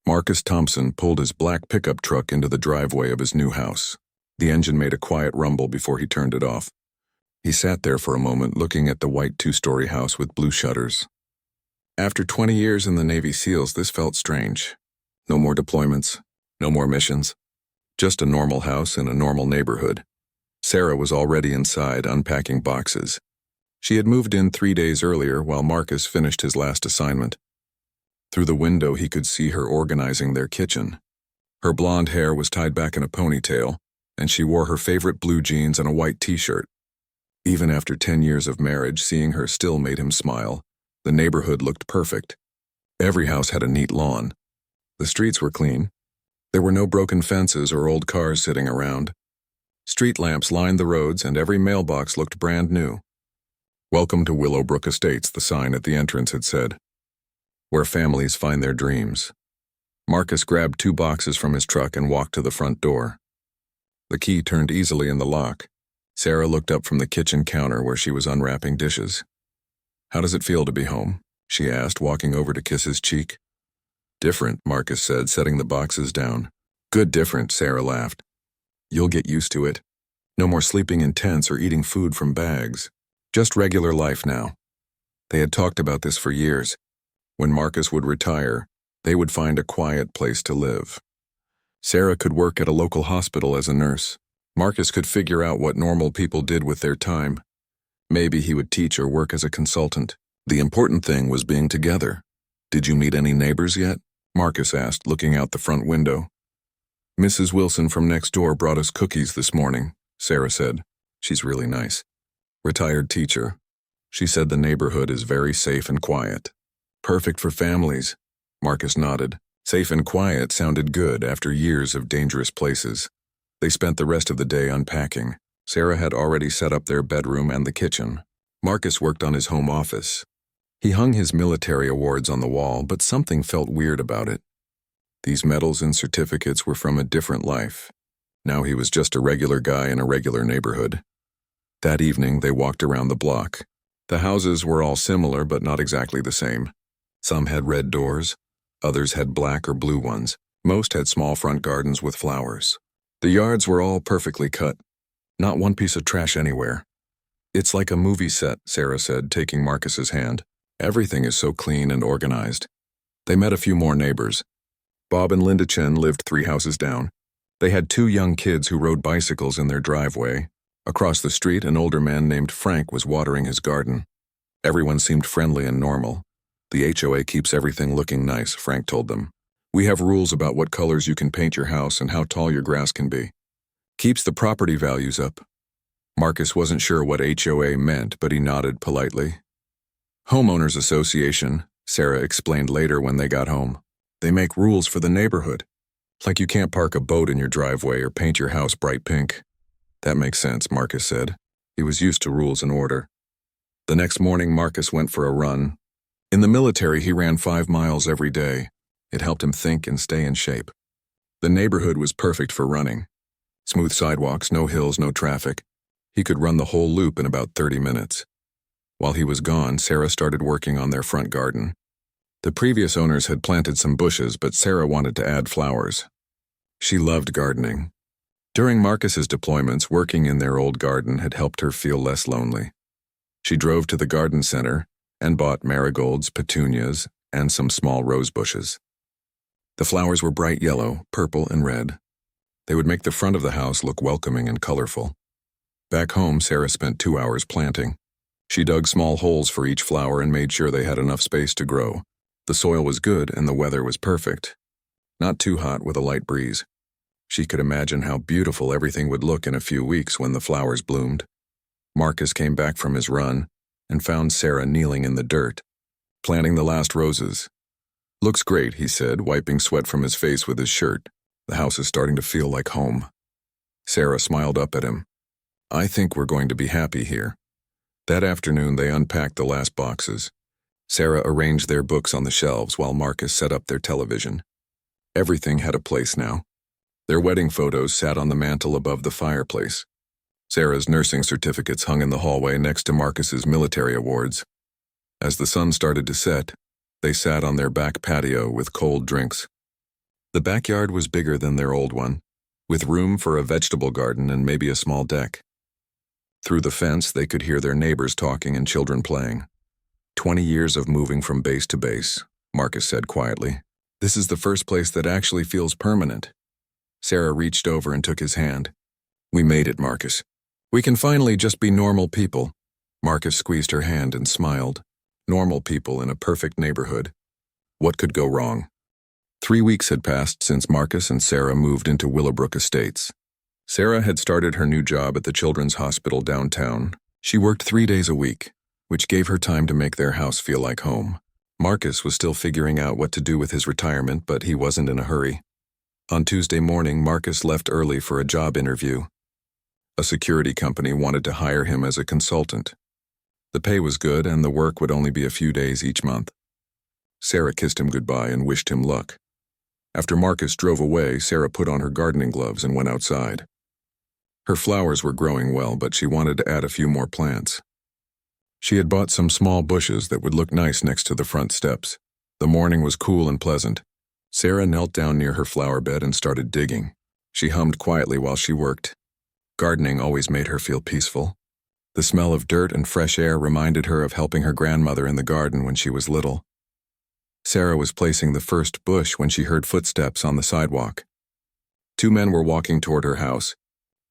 Marcus Thompson pulled his black pickup truck into the driveway of his new house. The engine made a quiet rumble before he turned it off. He sat there for a moment looking at the white two-story house with blue shutters. After 20 years in the Navy SEALs, this felt strange. No more deployments, no more missions. Just a normal house in a normal neighborhood. Sarah was already inside, unpacking boxes. She had moved in 3 days earlier while Marcus finished his last assignment. Through the window he could see her organizing their kitchen. Her blonde hair was tied back in a ponytail, and she wore her favorite blue jeans and a white t-shirt. Even after 10 years of marriage, seeing her still made him smile. The neighborhood looked perfect. Every house had a neat lawn. The streets were clean. There were no broken fences or old cars sitting around. Street lamps lined the roads and every mailbox looked brand new. "Welcome to Willowbrook Estates," the sign at the entrance had said. "Where families find their dreams." Marcus grabbed 2 boxes from his truck and walked to the front door. The key turned easily in the lock. Sarah looked up from the kitchen counter where she was unwrapping dishes. "How does it feel to be home?" she asked, walking over to kiss his cheek. "Different," Marcus said, setting the boxes down. "Good different," Sarah laughed. "You'll get used to it. No more sleeping in tents or eating food from bags. Just regular life now." They had talked about this for years. When Marcus would retire, they would find a quiet place to live. Sarah could work at a local hospital as a nurse. Marcus could figure out what normal people did with their time. Maybe he would teach or work as a consultant. The important thing was being together. "Did you meet any neighbors yet?" Marcus asked, looking out the front window. "Mrs. Wilson from next door brought us cookies this morning," Sarah said. "She's really nice. Retired teacher. She said the neighborhood is very safe and quiet. Perfect for families." Marcus nodded. Safe and quiet sounded good after years of dangerous places. They spent the rest of the day unpacking. Sarah had already set up their bedroom and the kitchen. Marcus worked on his home office. He hung his military awards on the wall, but something felt weird about it. These medals and certificates were from a different life. Now he was just a regular guy in a regular neighborhood. That evening, they walked around the block. The houses were all similar, but not exactly the same. Some had red doors. Others had black or blue ones. Most had small front gardens with flowers. The yards were all perfectly cut. Not one piece of trash anywhere. "It's like a movie set," Sarah said, taking Marcus's hand. "Everything is so clean and organized." They met a few more neighbors. Bob and Linda Chen lived 3 houses down. They had 2 young kids who rode bicycles in their driveway. Across the street, an older man named Frank was watering his garden. Everyone seemed friendly and normal. "The HOA keeps everything looking nice," Frank told them. "We have rules about what colors you can paint your house and how tall your grass can be. Keeps the property values up." Marcus wasn't sure what HOA meant, but he nodded politely. "Homeowners Association," Sarah explained later when they got home. "They make rules for the neighborhood. Like you can't park a boat in your driveway or paint your house bright pink." "That makes sense," Marcus said. He was used to rules and order. The next morning, Marcus went for a run. In the military, he ran 5 miles every day. It helped him think and stay in shape. The neighborhood was perfect for running. Smooth sidewalks, no hills, no traffic. He could run the whole loop in about 30 minutes. While he was gone, Sarah started working on their front garden. The previous owners had planted some bushes, but Sarah wanted to add flowers. She loved gardening. During Marcus's deployments, working in their old garden had helped her feel less lonely. She drove to the garden center and bought marigolds, petunias, and some small rose bushes. The flowers were bright yellow, purple, and red. They would make the front of the house look welcoming and colorful. Back home, Sarah spent 2 hours planting. She dug small holes for each flower and made sure they had enough space to grow. The soil was good and the weather was perfect. Not too hot with a light breeze. She could imagine how beautiful everything would look in a few weeks when the flowers bloomed. Marcus came back from his run and found Sarah kneeling in the dirt, planting the last roses. "Looks great," he said, wiping sweat from his face with his shirt. "The house is starting to feel like home." Sarah smiled up at him. "I think we're going to be happy here." That afternoon, they unpacked the last boxes. Sarah arranged their books on the shelves while Marcus set up their television. Everything had a place now. Their wedding photos sat on the mantel above the fireplace. Sarah's nursing certificates hung in the hallway next to Marcus's military awards. As the sun started to set, they sat on their back patio with cold drinks. The backyard was bigger than their old one, with room for a vegetable garden and maybe a small deck. Through the fence, they could hear their neighbors talking and children playing. 20 years of moving from base to base, Marcus said quietly. This is the first place that actually feels permanent. Sarah reached over and took his hand. We made it, Marcus. We can finally just be normal people. Marcus squeezed her hand and smiled. Normal people in a perfect neighborhood. What could go wrong? 3 weeks had passed since Marcus and Sarah moved into Willowbrook Estates. Sarah had started her new job at the Children's Hospital downtown. She worked 3 days a week, which gave her time to make their house feel like home. Marcus was still figuring out what to do with his retirement, but he wasn't in a hurry. On Tuesday morning, Marcus left early for a job interview. A security company wanted to hire him as a consultant. The pay was good and the work would only be a few days each month. Sarah kissed him goodbye and wished him luck. After Marcus drove away, Sarah put on her gardening gloves and went outside. Her flowers were growing well, but she wanted to add a few more plants. She had bought some small bushes that would look nice next to the front steps. The morning was cool and pleasant. Sarah knelt down near her flower bed and started digging. She hummed quietly while she worked. Gardening always made her feel peaceful. The smell of dirt and fresh air reminded her of helping her grandmother in the garden when she was little. Sarah was placing the first bush when she heard footsteps on the sidewalk. 2 men were walking toward her house.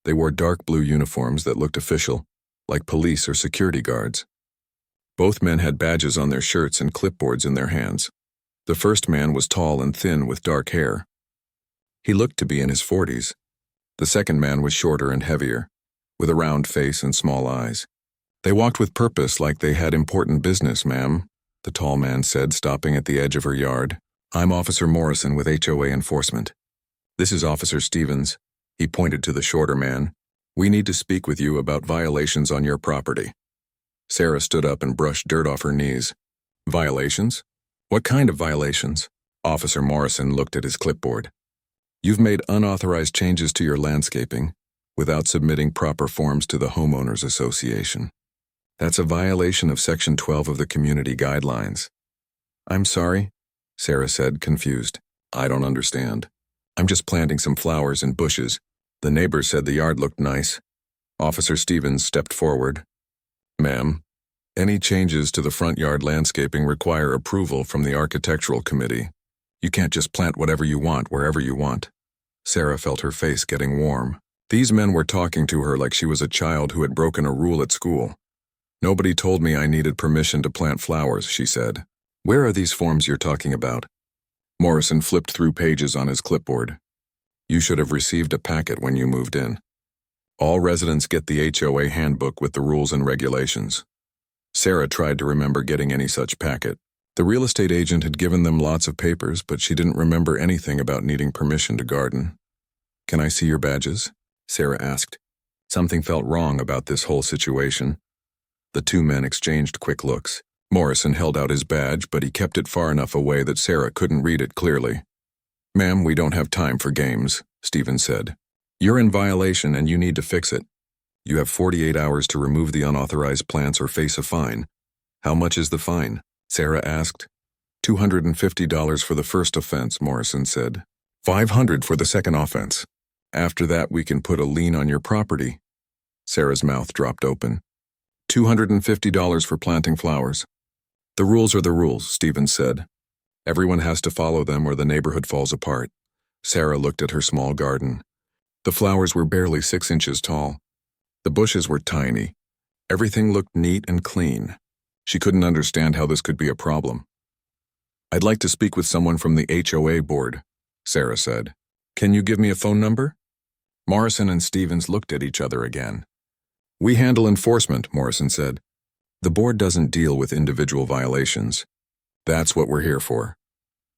They wore dark blue uniforms that looked official, like police or security guards. Both men had badges on their shirts and clipboards in their hands. The first man was tall and thin with dark hair. He looked to be in his 40s. The second man was shorter and heavier, with a round face and small eyes. They walked with purpose like they had important business, ma'am, the tall man said, stopping at the edge of her yard. I'm Officer Morrison with HOA Enforcement. This is Officer Stevens. He pointed to the shorter man. We need to speak with you about violations on your property. Sarah stood up and brushed dirt off her knees. Violations? What kind of violations? Officer Morrison looked at his clipboard. You've made unauthorized changes to your landscaping without submitting proper forms to the Homeowners Association. That's a violation of Section 12 of the Community Guidelines. I'm sorry, Sarah said, confused. I don't understand. I'm just planting some flowers and bushes. The neighbors said the yard looked nice. Officer Stevens stepped forward. Ma'am, any changes to the front yard landscaping require approval from the Architectural Committee. You can't just plant whatever you want wherever you want. Sarah felt her face getting warm. These men were talking to her like she was a child who had broken a rule at school. Nobody told me I needed permission to plant flowers, she said. Where are these forms you're talking about? Morrison flipped through pages on his clipboard. You should have received a packet when you moved in. All residents get the HOA handbook with the rules and regulations. Sarah tried to remember getting any such packet. The real estate agent had given them lots of papers, but she didn't remember anything about needing permission to garden. Can I see your badges? Sarah asked. Something felt wrong about this whole situation. The 2 men exchanged quick looks. Morrison held out his badge, but he kept it far enough away that Sarah couldn't read it clearly. Ma'am, we don't have time for games, Stephen said. You're in violation and you need to fix it. You have 48 hours to remove the unauthorized plants or face a fine. How much is the fine? Sarah asked. $250 for the first offense, Morrison said. $500 for the second offense. After that, we can put a lien on your property. Sarah's mouth dropped open. $250 for planting flowers. The rules are the rules, Stevens said. Everyone has to follow them or the neighborhood falls apart. Sarah looked at her small garden. The flowers were barely 6 inches tall. The bushes were tiny. Everything looked neat and clean. She couldn't understand how this could be a problem. I'd like to speak with someone from the HOA board, Sarah said. Can you give me a phone number? Morrison and Stevens looked at each other again. We handle enforcement, Morrison said. The board doesn't deal with individual violations. That's what we're here for.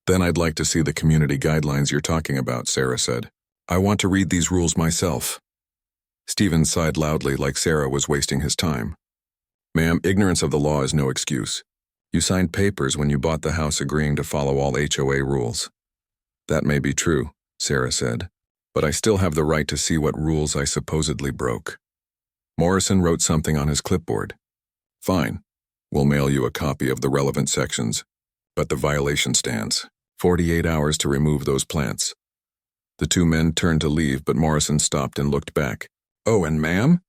Then I'd like to see the community guidelines you're talking about, Sarah said. I want to read these rules myself. Stevens sighed loudly like Sarah was wasting his time. Ma'am, ignorance of the law is no excuse. You signed papers when you bought the house agreeing to follow all HOA rules. That may be true, Sarah said, but I still have the right to see what rules I supposedly broke. Morrison wrote something on his clipboard. Fine. We'll mail you a copy of the relevant sections, but the violation stands. 48 hours to remove those plants. The two men turned to leave, but Morrison stopped and looked back. "Oh, and ma'am?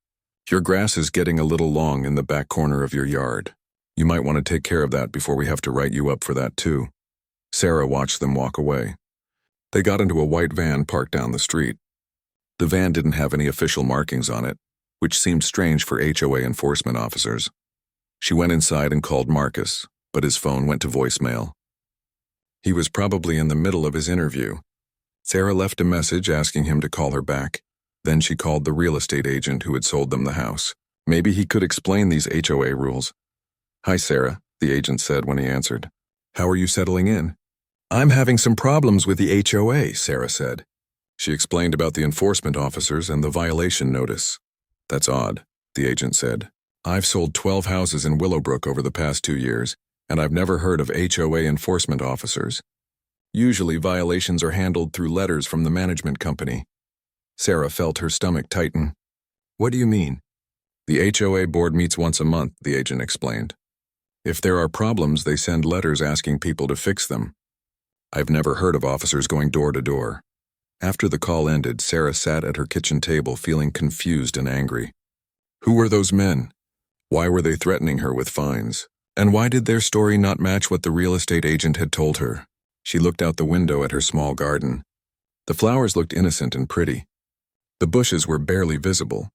Your grass is getting a little long in the back corner of your yard. You might want to take care of that before we have to write you up for that too." Sarah watched them walk away. They got into a white van parked down the street. The van didn't have any official markings on it, which seemed strange for HOA enforcement officers. She went inside and called Marcus, but his phone went to voicemail. He was probably in the middle of his interview. Sarah left a message asking him to call her back. Then she called the real estate agent who had sold them the house. Maybe he could explain these HOA rules. "Hi, Sarah," the agent said when he answered. "How are you settling in?" "I'm having some problems with the HOA," Sarah said. She explained about the enforcement officers and the violation notice. "That's odd," the agent said. "I've sold 12 houses in Willowbrook over the past 2 years, and I've never heard of HOA enforcement officers. Usually violations are handled through letters from the management company." Sarah felt her stomach tighten. "What do you mean?" "The HOA board meets once a month," the agent explained. "If there are problems, they send letters asking people to fix them. I've never heard of officers going door to door." After the call ended, Sarah sat at her kitchen table feeling confused and angry. Who were those men? Why were they threatening her with fines? And why did their story not match what the real estate agent had told her? She looked out the window at her small garden. The flowers looked innocent and pretty. The bushes were barely visible.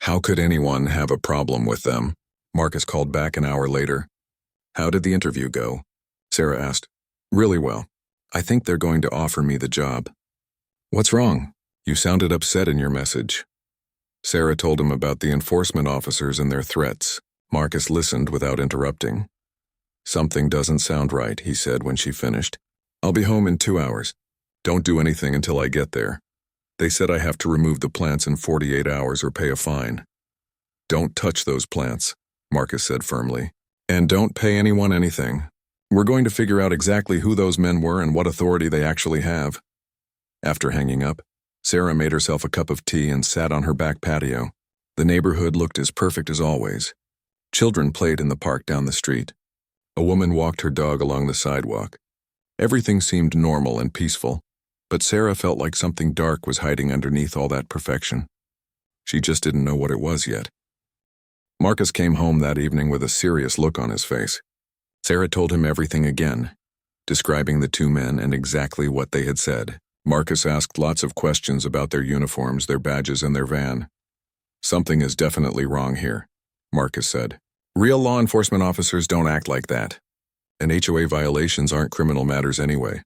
How could anyone have a problem with them? Marcus called back an hour later. "How did the interview go?" Sarah asked. "Really well. I think they're going to offer me the job." "What's wrong? You sounded upset in your message." Sarah told him about the enforcement officers and their threats. Marcus listened without interrupting. "Something doesn't sound right," he said when she finished. "I'll be home in 2 hours. Don't do anything until I get there. They said I have to remove the plants in 48 hours or pay a fine." "Don't touch those plants," Marcus said firmly. "And don't pay anyone anything. We're going to figure out exactly who those men were and what authority they actually have." After hanging up, Sarah made herself a cup of tea and sat on her back patio. The neighborhood looked as perfect as always. Children played in the park down the street. A woman walked her dog along the sidewalk. Everything seemed normal and peaceful, but Sarah felt like something dark was hiding underneath all that perfection. She just didn't know what it was yet. Marcus came home that evening with a serious look on his face. Sarah told him everything again, describing the two men and exactly what they had said. Marcus asked lots of questions about their uniforms, their badges, and their van. "Something is definitely wrong here," Marcus said. "Real law enforcement officers don't act like that. And HOA violations aren't criminal matters anyway."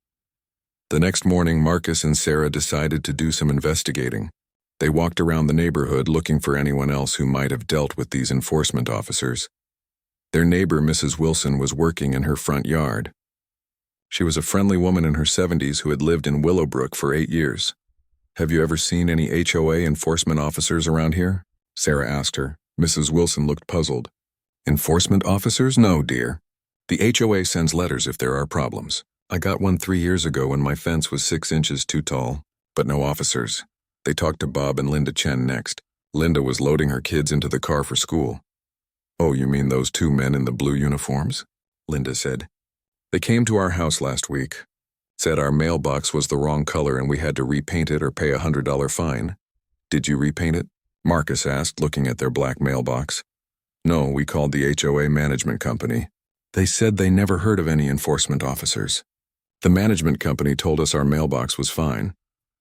The next morning, Marcus and Sarah decided to do some investigating. They walked around the neighborhood looking for anyone else who might have dealt with these enforcement officers. Their neighbor, Mrs. Wilson, was working in her front yard. She was a friendly woman in her 70s who had lived in Willowbrook for 8 years. "Have you ever seen any HOA enforcement officers around here?" Sarah asked her. Mrs. Wilson looked puzzled. "Enforcement officers? No, dear. The HOA sends letters if there are problems. I got one 3 years ago when my fence was 6 inches too tall, but no officers. They talked to Bob and Linda Chen next. Linda was loading her kids into the car for school." "Oh, you mean those two men in the blue uniforms?" Linda said. "They came to our house last week. Said our mailbox was the wrong color and we had to repaint it or pay a $100 fine." "Did you repaint it?" Marcus asked, looking at their black mailbox. "No, we called the HOA management company. They said they never heard of any enforcement officers. The management company told us our mailbox was fine."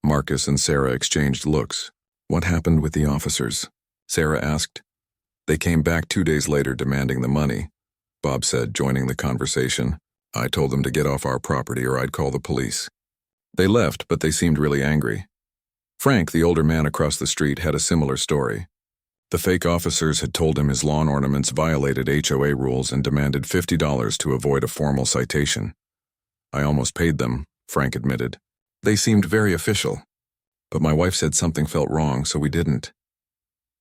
Marcus and Sarah exchanged looks. "What happened with the officers?" Sarah asked. "They came back 2 days later demanding the money," Bob said, joining the conversation. "I told them to get off our property or I'd call the police. They left, but they seemed really angry." Frank, the older man across the street, had a similar story. The fake officers had told him his lawn ornaments violated HOA rules and demanded $50 to avoid a formal citation. "I almost paid them," Frank admitted. "They seemed very official. But my wife said something felt wrong, so we didn't."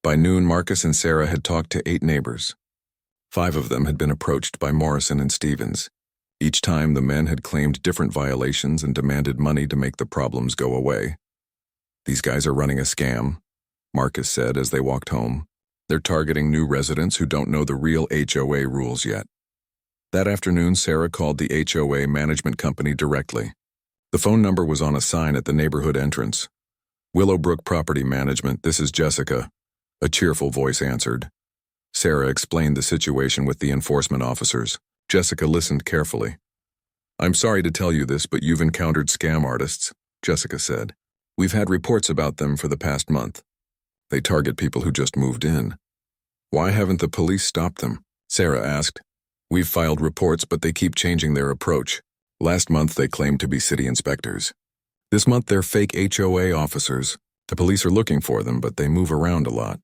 By noon, Marcus and Sarah had talked to 8 neighbors. 5 of them had been approached by Morrison and Stevens. Each time, the men had claimed different violations and demanded money to make the problems go away. "These guys are running a scam," Marcus said as they walked home. "They're targeting new residents who don't know the real HOA rules yet." That afternoon, Sarah called the HOA management company directly. The phone number was on a sign at the neighborhood entrance. Willowbrook Property Management, this is Jessica, a cheerful voice answered. Sarah explained the situation with the enforcement officers. Jessica listened carefully. I'm sorry to tell you this, but you've encountered scam artists, Jessica said. We've had reports about them for the past month. They target people who just moved in. Why haven't the police stopped them? Sarah asked. We've filed reports, but they keep changing their approach. Last month they claimed to be city inspectors. This month they're fake HOA officers. The police are looking for them, but they move around a lot.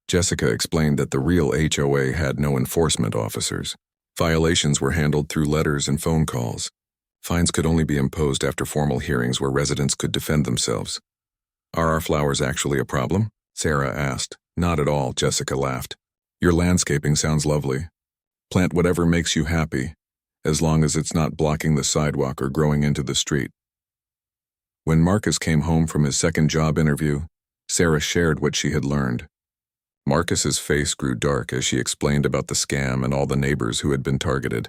Jessica explained that the real HOA had no enforcement officers. Violations were handled through letters and phone calls. Fines could only be imposed after formal hearings where residents could defend themselves. Are our flowers actually a problem? Sarah asked. Not at all, Jessica laughed. Your landscaping sounds lovely. Plant whatever makes you happy, as long as it's not blocking the sidewalk or growing into the street. When Marcus came home from his second job interview, Sarah shared what she had learned. Marcus's face grew dark as she explained about the scam and all the neighbors who had been targeted.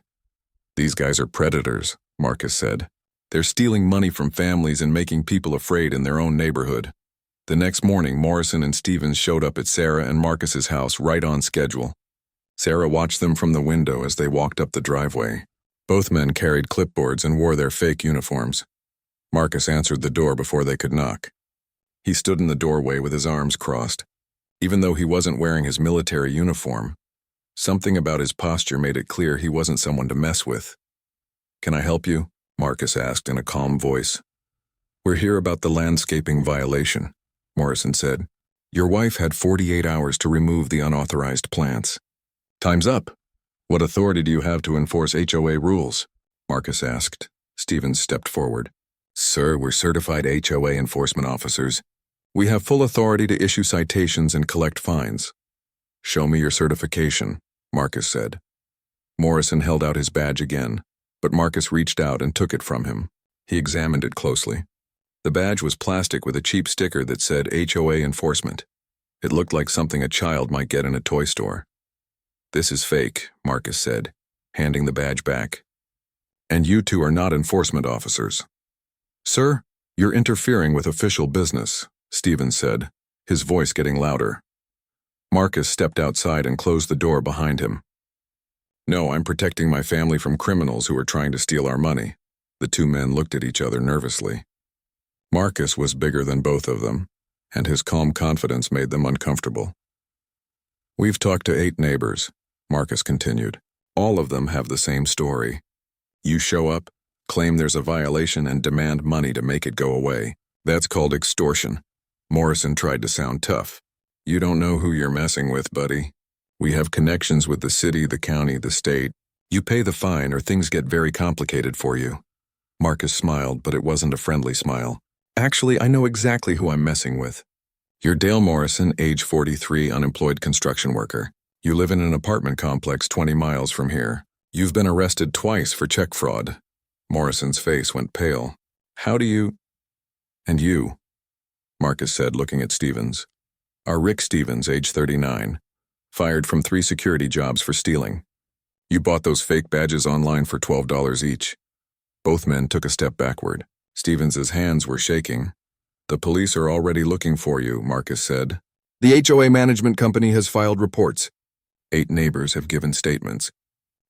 These guys are predators, Marcus said. They're stealing money from families and making people afraid in their own neighborhood. The next morning, Morrison and Stevens showed up at Sarah and Marcus's house right on schedule. Sarah watched them from the window as they walked up the driveway. Both men carried clipboards and wore their fake uniforms. Marcus answered the door before they could knock. He stood in the doorway with his arms crossed. Even though he wasn't wearing his military uniform, something about his posture made it clear he wasn't someone to mess with. Can I help you? Marcus asked in a calm voice. We're here about the landscaping violation, Morrison said. Your wife had 48 hours to remove the unauthorized plants. Time's up. What authority do you have to enforce HOA rules? Marcus asked. Stevens stepped forward. Sir, we're certified HOA enforcement officers. We have full authority to issue citations and collect fines. Show me your certification, Marcus said. Morrison held out his badge again, but Marcus reached out and took it from him. He examined it closely. The badge was plastic with a cheap sticker that said HOA enforcement. It looked like something a child might get in a toy store. This is fake, Marcus said, handing the badge back. And you two are not enforcement officers. Sir, you're interfering with official business, Stevens said, his voice getting louder. Marcus stepped outside and closed the door behind him. No, I'm protecting my family from criminals who are trying to steal our money. The two men looked at each other nervously. Marcus was bigger than both of them, and his calm confidence made them uncomfortable. We've talked to 8 neighbors, Marcus continued. All of them have the same story. You show up, claim there's a violation, and demand money to make it go away. That's called extortion. Morrison tried to sound tough. You don't know who you're messing with, buddy. We have connections with the city, the county, the state. You pay the fine or things get very complicated for you. Marcus smiled, but it wasn't a friendly smile. Actually, I know exactly who I'm messing with. You're Dale Morrison, age 43, unemployed construction worker. You live in an apartment complex 20 miles from here. You've been arrested twice for check fraud. Morrison's face went pale. How do you... And you, Marcus said, looking at Stevens, are Rick Stevens, age 39, fired from 3 security jobs for stealing. You bought those fake badges online for $12 each. Both men took a step backward. Stevens's hands were shaking. The police are already looking for you, Marcus said. The HOA management company has filed reports. 8 neighbors have given statements.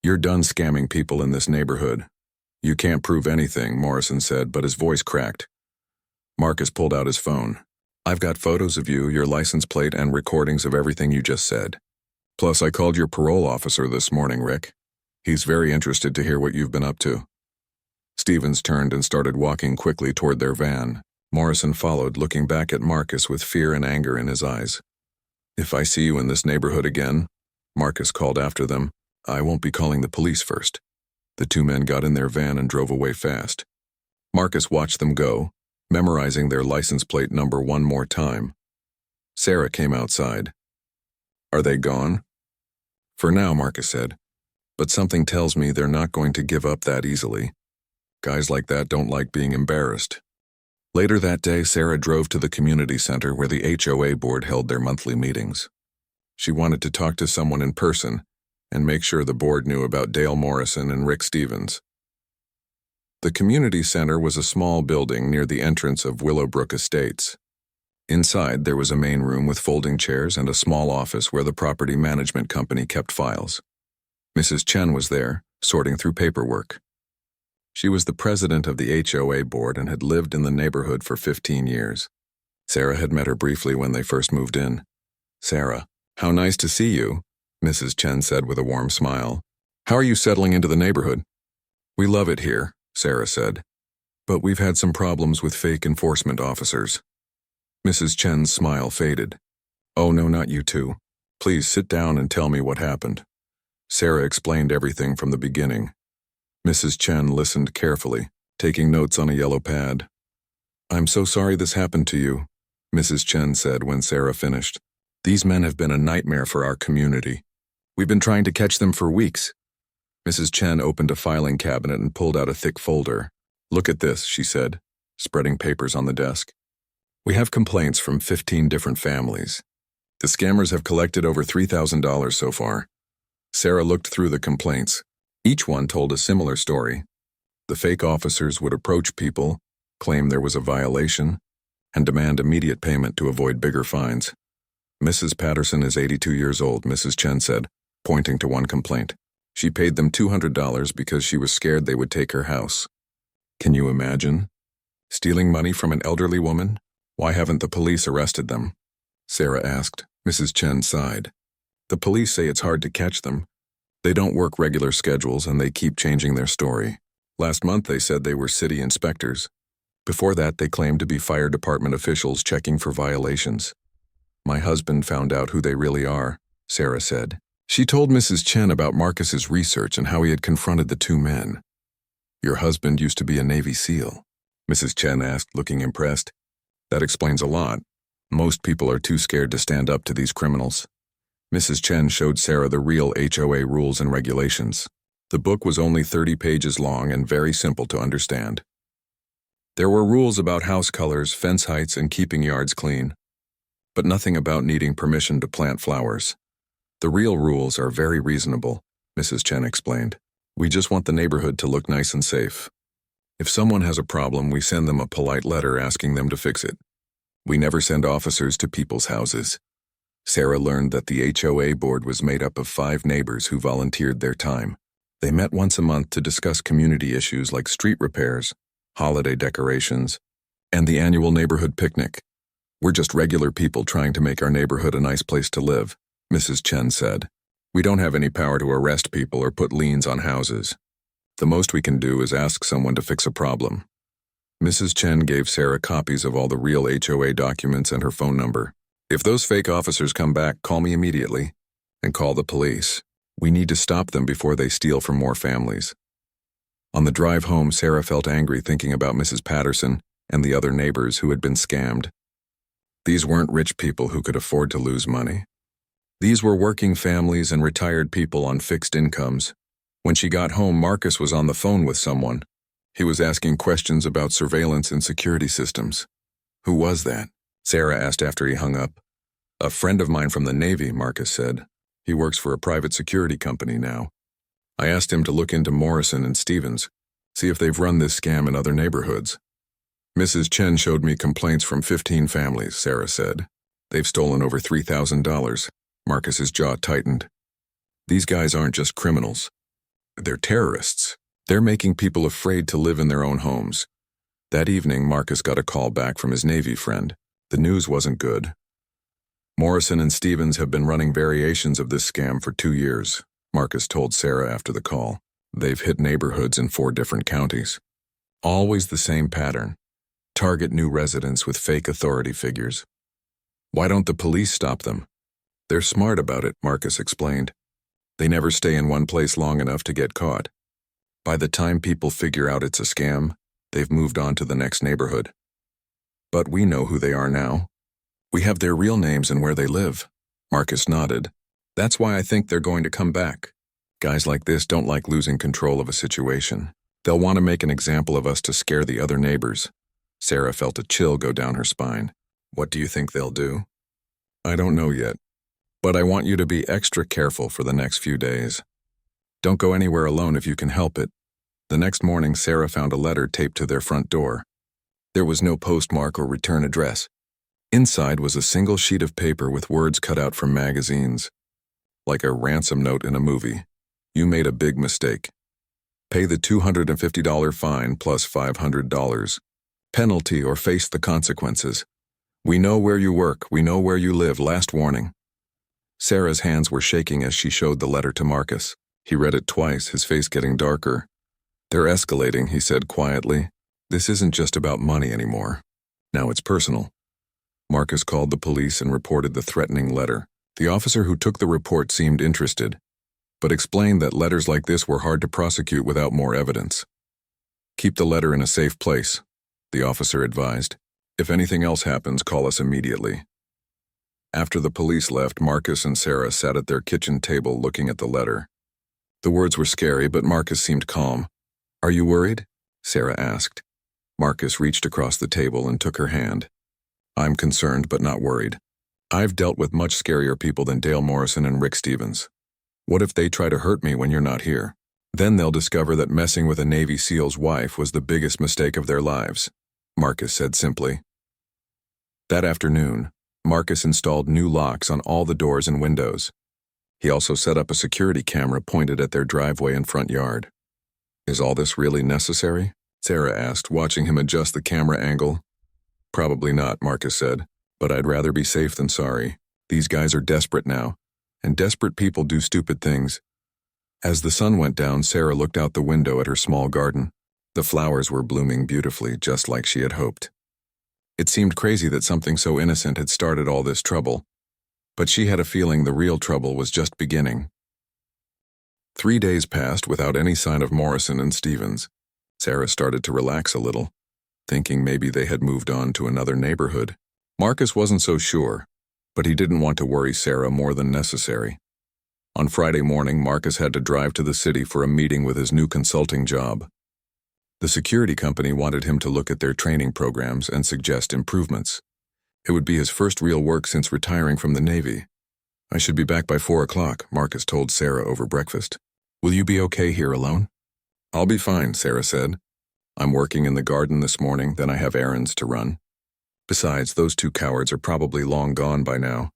You're done scamming people in this neighborhood. You can't prove anything, Morrison said, but his voice cracked. Marcus pulled out his phone. I've got photos of you, your license plate, and recordings of everything you just said. Plus, I called your parole officer this morning, Rick. He's very interested to hear what you've been up to. Stevens turned and started walking quickly toward their van. Morrison followed, looking back at Marcus with fear and anger in his eyes. If I see you in this neighborhood again, Marcus called after them, I won't be calling the police first. The 2 men got in their van and drove away fast. Marcus watched them go, memorizing their license plate number one more time. Sarah came outside. Are they gone? For now, Marcus said. But something tells me they're not going to give up that easily. Guys like that don't like being embarrassed. Later that day, Sarah drove to the community center where the HOA board held their monthly meetings. She wanted to talk to someone in person and make sure the board knew about Dale Morrison and Rick Stevens. The community center was a small building near the entrance of Willowbrook Estates. Inside, there was a main room with folding chairs and a small office where the property management company kept files. Mrs. Chen was there, sorting through paperwork. She was the president of the HOA board and had lived in the neighborhood for 15 years. Sarah had met her briefly when they first moved in. "Sarah, how nice to see you," Mrs. Chen said with a warm smile. "How are you settling into the neighborhood?" "We love it here," Sarah said. "But we've had some problems with fake enforcement officers." Mrs. Chen's smile faded. "Oh no, not you two. Please sit down and tell me what happened." Sarah explained everything from the beginning. Mrs. Chen listened carefully, taking notes on a yellow pad. "I'm so sorry this happened to you," Mrs. Chen said when Sarah finished. "These men have been a nightmare for our community. We've been trying to catch them for weeks." Mrs. Chen opened a filing cabinet and pulled out a thick folder. "Look at this," she said, spreading papers on the desk. "We have complaints from 15 different families. The scammers have collected over $3,000 so far." Sarah looked through the complaints. Each one told a similar story. The fake officers would approach people, claim there was a violation, and demand immediate payment to avoid bigger fines. "Mrs. Patterson is 82 years old," Mrs. Chen said, pointing to one complaint. "She paid them $200 because she was scared they would take her house." Can you imagine? Stealing money from an elderly woman? Why haven't the police arrested them? Sarah asked. Mrs. Chen sighed. "The police say it's hard to catch them. They don't work regular schedules and they keep changing their story. Last month they said they were city inspectors. Before that they claimed to be fire department officials checking for violations. My husband found out who they really are," Sarah said. She told Mrs. Chen about Marcus's research and how he had confronted the two men. "Your husband used to be a Navy SEAL," Mrs. Chen asked, looking impressed. "That explains a lot. Most people are too scared to stand up to these criminals." Mrs. Chen showed Sarah the real HOA rules and regulations. The book was only 30 pages long and very simple to understand. There were rules about house colors, fence heights, and keeping yards clean, but nothing about needing permission to plant flowers. "The real rules are very reasonable," Mrs. Chen explained. "We just want the neighborhood to look nice and safe. If someone has a problem, we send them a polite letter asking them to fix it. We never send officers to people's houses." Sarah learned that the HOA board was made up of 5 neighbors who volunteered their time. They met once a month to discuss community issues like street repairs, holiday decorations, and the annual neighborhood picnic. "We're just regular people trying to make our neighborhood a nice place to live," Mrs. Chen said. "We don't have any power to arrest people or put liens on houses. The most we can do is ask someone to fix a problem." Mrs. Chen gave Sarah copies of all the real HOA documents and her phone number. "If those fake officers come back, call me immediately. And call the police. We need to stop them before they steal from more families." On the drive home, Sarah felt angry thinking about Mrs. Patterson and the other neighbors who had been scammed. These weren't rich people who could afford to lose money. These were working families and retired people on fixed incomes. When she got home, Marcus was on the phone with someone. He was asking questions about surveillance and security systems. "Who was that?" Sarah asked after he hung up. "A friend of mine from the Navy," Marcus said. "He works for a private security company now. I asked him to look into Morrison and Stevens, see if they've run this scam in other neighborhoods." "Mrs. Chen showed me complaints from 15 families," Sarah said. "They've stolen over $3,000. Marcus's jaw tightened. "These guys aren't just criminals. They're terrorists. They're making people afraid to live in their own homes." That evening, Marcus got a call back from his Navy friend. The news wasn't good. "Morrison and Stevens have been running variations of this scam for 2 years, Marcus told Sarah after the call. "They've hit neighborhoods in 4 different counties. Always the same pattern. Target new residents with fake authority figures. Why don't the police stop them?" "They're smart about it," Marcus explained. "They never stay in one place long enough to get caught. By the time people figure out it's a scam, they've moved on to the next neighborhood. But we know who they are now. We have their real names and where they live." Marcus nodded. "That's why I think they're going to come back. Guys like this don't like losing control of a situation. They'll want to make an example of us to scare the other neighbors." Sarah felt a chill go down her spine. "What do you think they'll do?" "I don't know yet. But I want you to be extra careful for the next few days. Don't go anywhere alone if you can help it. The next morning, Sarah found a letter taped to their front door. There was no postmark or return address. Inside was a single sheet of paper with words cut out from magazines. Like a ransom note in a movie. You made a big mistake. Pay the $250 fine plus $500. Penalty or face the consequences. We know where you work, we know where you live, last warning. Sarah's hands were shaking as she showed the letter to Marcus. He read it twice, his face getting darker. They're escalating, he said quietly. This isn't just about money anymore. Now it's personal. Marcus called the police and reported the threatening letter. The officer who took the report seemed interested, but explained that letters like this were hard to prosecute without more evidence. Keep the letter in a safe place, the officer advised. If anything else happens, call us immediately. After the police left, Marcus and Sarah sat at their kitchen table looking at the letter. The words were scary, but Marcus seemed calm. Are you worried? Sarah asked. Marcus reached across the table and took her hand. I'm concerned, but not worried. I've dealt with much scarier people than Dale Morrison and Rick Stevens. What if they try to hurt me when you're not here? Then they'll discover that messing with a Navy SEAL's wife was the biggest mistake of their lives, Marcus said simply. That afternoon, Marcus installed new locks on all the doors and windows. He also set up a security camera pointed at their driveway and front yard. Is all this really necessary? Sarah asked, watching him adjust the camera angle. Probably not, Marcus said, but I'd rather be safe than sorry. These guys are desperate now, and desperate people do stupid things. As the sun went down, Sarah looked out the window at her small garden. The flowers were blooming beautifully, just like she had hoped. It seemed crazy that something so innocent had started all this trouble, but she had a feeling the real trouble was just beginning. 3 days passed without any sign of Morrison and Stevens. Sarah started to relax a little, thinking maybe they had moved on to another neighborhood. Marcus wasn't so sure, but he didn't want to worry Sarah more than necessary. On Friday morning, Marcus had to drive to the city for a meeting with his new consulting job. The security company wanted him to look at their training programs and suggest improvements. It would be his first real work since retiring from the Navy. I should be back by 4 o'clock, Marcus told Sarah over breakfast. Will you be okay here alone? I'll be fine, Sarah said. I'm working in the garden this morning, then I have errands to run. Besides, those two cowards are probably long gone by now.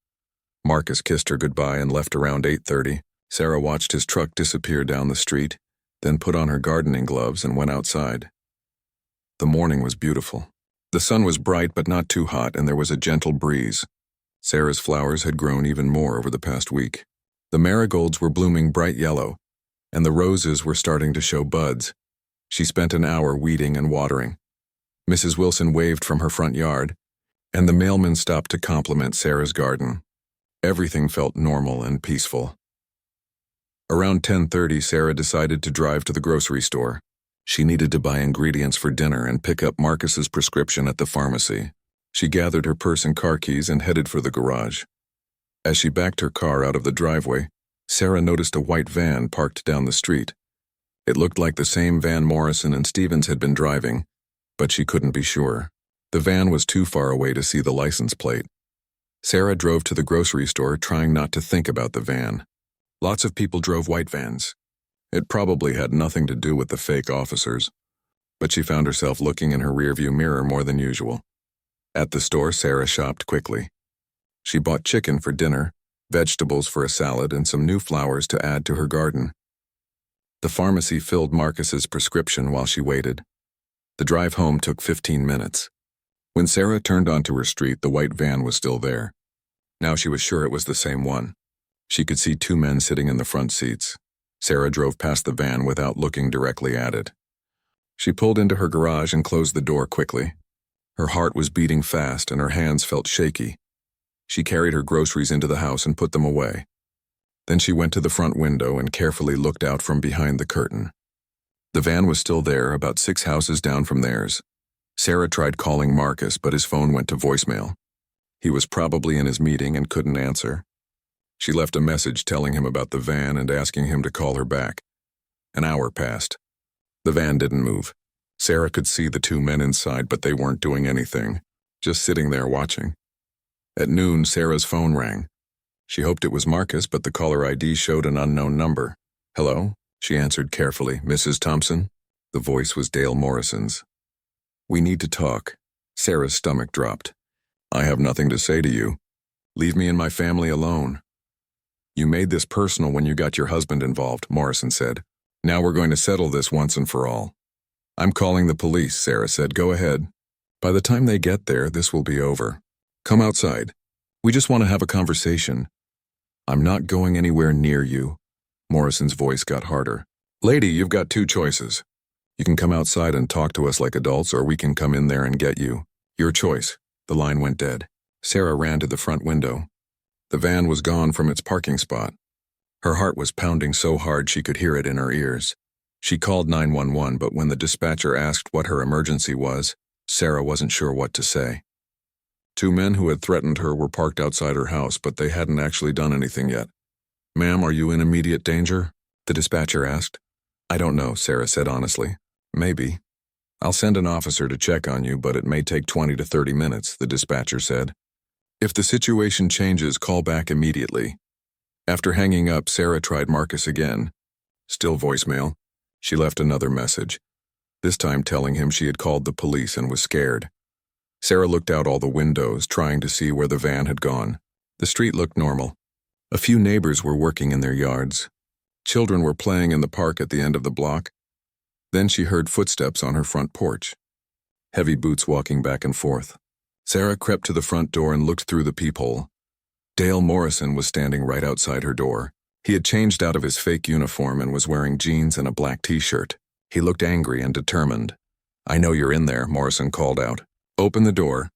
Marcus kissed her goodbye and left around 8:30. Sarah watched his truck disappear down the street, then put on her gardening gloves and went outside. The morning was beautiful. The sun was bright but not too hot, and there was a gentle breeze. Sarah's flowers had grown even more over the past week. The marigolds were blooming bright yellow, and the roses were starting to show buds. She spent an hour weeding and watering. Mrs. Wilson waved from her front yard, and the mailman stopped to compliment Sarah's garden. Everything felt normal and peaceful. Around 10:30, Sarah decided to drive to the grocery store. She needed to buy ingredients for dinner and pick up Marcus's prescription at the pharmacy. She gathered her purse and car keys and headed for the garage. As she backed her car out of the driveway, Sarah noticed a white van parked down the street. It looked like the same van Morrison and Stevens had been driving, but she couldn't be sure. The van was too far away to see the license plate. Sarah drove to the grocery store, trying not to think about the van. Lots of people drove white vans. It probably had nothing to do with the fake officers, but she found herself looking in her rearview mirror more than usual. At the store, Sarah shopped quickly. She bought chicken for dinner, vegetables for a salad, and some new flowers to add to her garden. The pharmacy filled Marcus's prescription while she waited. The drive home took 15 minutes. When Sarah turned onto her street, the white van was still there. Now she was sure it was the same one. She could see 2 men sitting in the front seats. Sarah drove past the van without looking directly at it. She pulled into her garage and closed the door quickly. Her heart was beating fast and her hands felt shaky. She carried her groceries into the house and put them away. Then she went to the front window and carefully looked out from behind the curtain. The van was still there, about 6 houses down from theirs. Sarah tried calling Marcus, but his phone went to voicemail. He was probably in his meeting and couldn't answer. She left a message telling him about the van and asking him to call her back. An hour passed. The van didn't move. Sarah could see the 2 men inside, but they weren't doing anything, just sitting there watching. At noon, Sarah's phone rang. She hoped it was Marcus, but the caller ID showed an unknown number. Hello? She answered carefully. Mrs. Thompson? The voice was Dale Morrison's. "We need to talk." Sarah's stomach dropped. "I have nothing to say to you. Leave me and my family alone." "You made this personal when you got your husband involved," Morrison said. "Now we're going to settle this once and for all." "I'm calling the police," Sarah said. "Go ahead. By the time they get there, this will be over. Come outside. We just want to have a conversation." "I'm not going anywhere near you." Morrison's voice got harder. "Lady, you've got two choices. You can come outside and talk to us like adults, or we can come in there and get you. Your choice." The line went dead. Sarah ran to the front window. The van was gone from its parking spot. Her heart was pounding so hard she could hear it in her ears. She called 911, but when the dispatcher asked what her emergency was, Sarah wasn't sure what to say. Two men who had threatened her were parked outside her house, but they hadn't actually done anything yet. "Ma'am, are you in immediate danger?" the dispatcher asked. "I don't know," Sarah said honestly. "Maybe. I'll send an officer to check on you, but it may take 20 to 30 minutes, the dispatcher said. "If the situation changes, call back immediately." After hanging up, Sarah tried Marcus again. Still voicemail. She left another message, this time telling him she had called the police and was scared. Sarah looked out all the windows, trying to see where the van had gone. The street looked normal. A few neighbors were working in their yards. Children were playing in the park at the end of the block. Then she heard footsteps on her front porch. Heavy boots walking back and forth. Sarah crept to the front door and looked through the peephole. Dale Morrison was standing right outside her door. He had changed out of his fake uniform and was wearing jeans and a black t-shirt. He looked angry and determined. "I know you're in there," Morrison called out. "Open the door.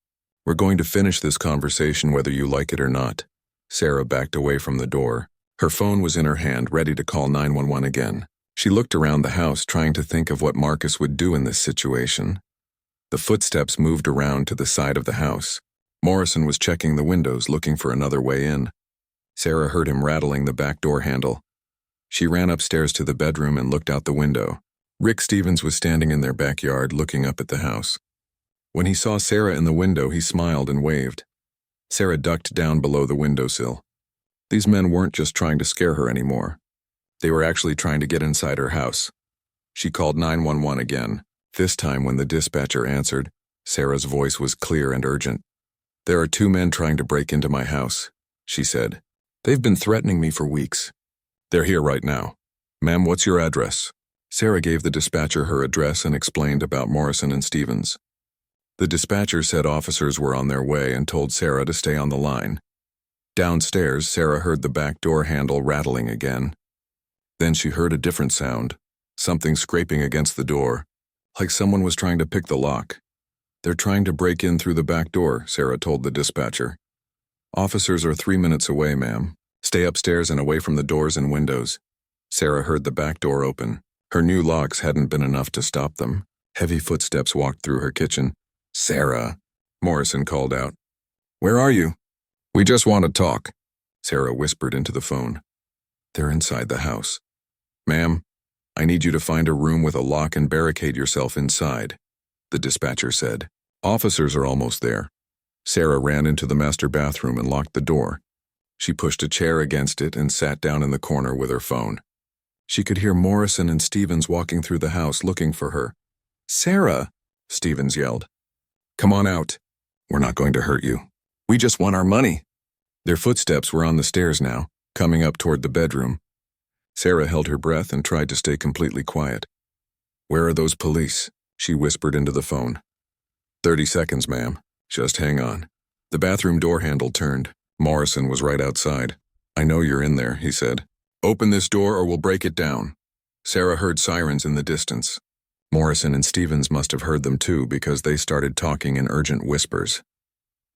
We're going to finish this conversation whether you like it or not." Sarah backed away from the door. Her phone was in her hand, ready to call 911 again. She looked around the house, trying to think of what Marcus would do in this situation. The footsteps moved around to the side of the house. Morrison was checking the windows, looking for another way in. Sarah heard him rattling the back door handle. She ran upstairs to the bedroom and looked out the window. Rick Stevens was standing in their backyard, looking up at the house. When he saw Sarah in the window, he smiled and waved. Sarah ducked down below the windowsill. These men weren't just trying to scare her anymore. They were actually trying to get inside her house. She called 911 again. This time, when the dispatcher answered, Sarah's voice was clear and urgent. "There are two men trying to break into my house," she said. "They've been threatening me for weeks. They're here right now. Ma'am, what's your address?" Sarah gave the dispatcher her address and explained about Morrison and Stevens. The dispatcher said officers were on their way and told Sarah to stay on the line. Downstairs, Sarah heard the back door handle rattling again. Then she heard a different sound, something scraping against the door, like someone was trying to pick the lock. "They're trying to break in through the back door," Sarah told the dispatcher. "Officers are 3 minutes away, ma'am. Stay upstairs and away from the doors and windows." Sarah heard the back door open. Her new locks hadn't been enough to stop them. Heavy footsteps walked through her kitchen. "Sarah," Morrison called out. "Where are you?" "We just want to talk," Sarah whispered into the phone. "They're inside the house." "Ma'am, I need you to find a room with a lock and barricade yourself inside," the dispatcher said. "Officers are almost there." Sarah ran into the master bathroom and locked the door. She pushed a chair against it and sat down in the corner with her phone. She could hear Morrison and Stevens walking through the house looking for her. "Sarah," Stevens yelled. "Come on out. We're not going to hurt you. We just want our money." Their footsteps were on the stairs now, coming up toward the bedroom. Sarah held her breath and tried to stay completely quiet. "Where are those police?" she whispered into the phone. 30 seconds, ma'am. Just hang on." The bathroom door handle turned. Morrison was right outside. "I know you're in there," he said. "Open this door or we'll break it down." Sarah heard sirens in the distance. Morrison and Stevens must have heard them too because they started talking in urgent whispers.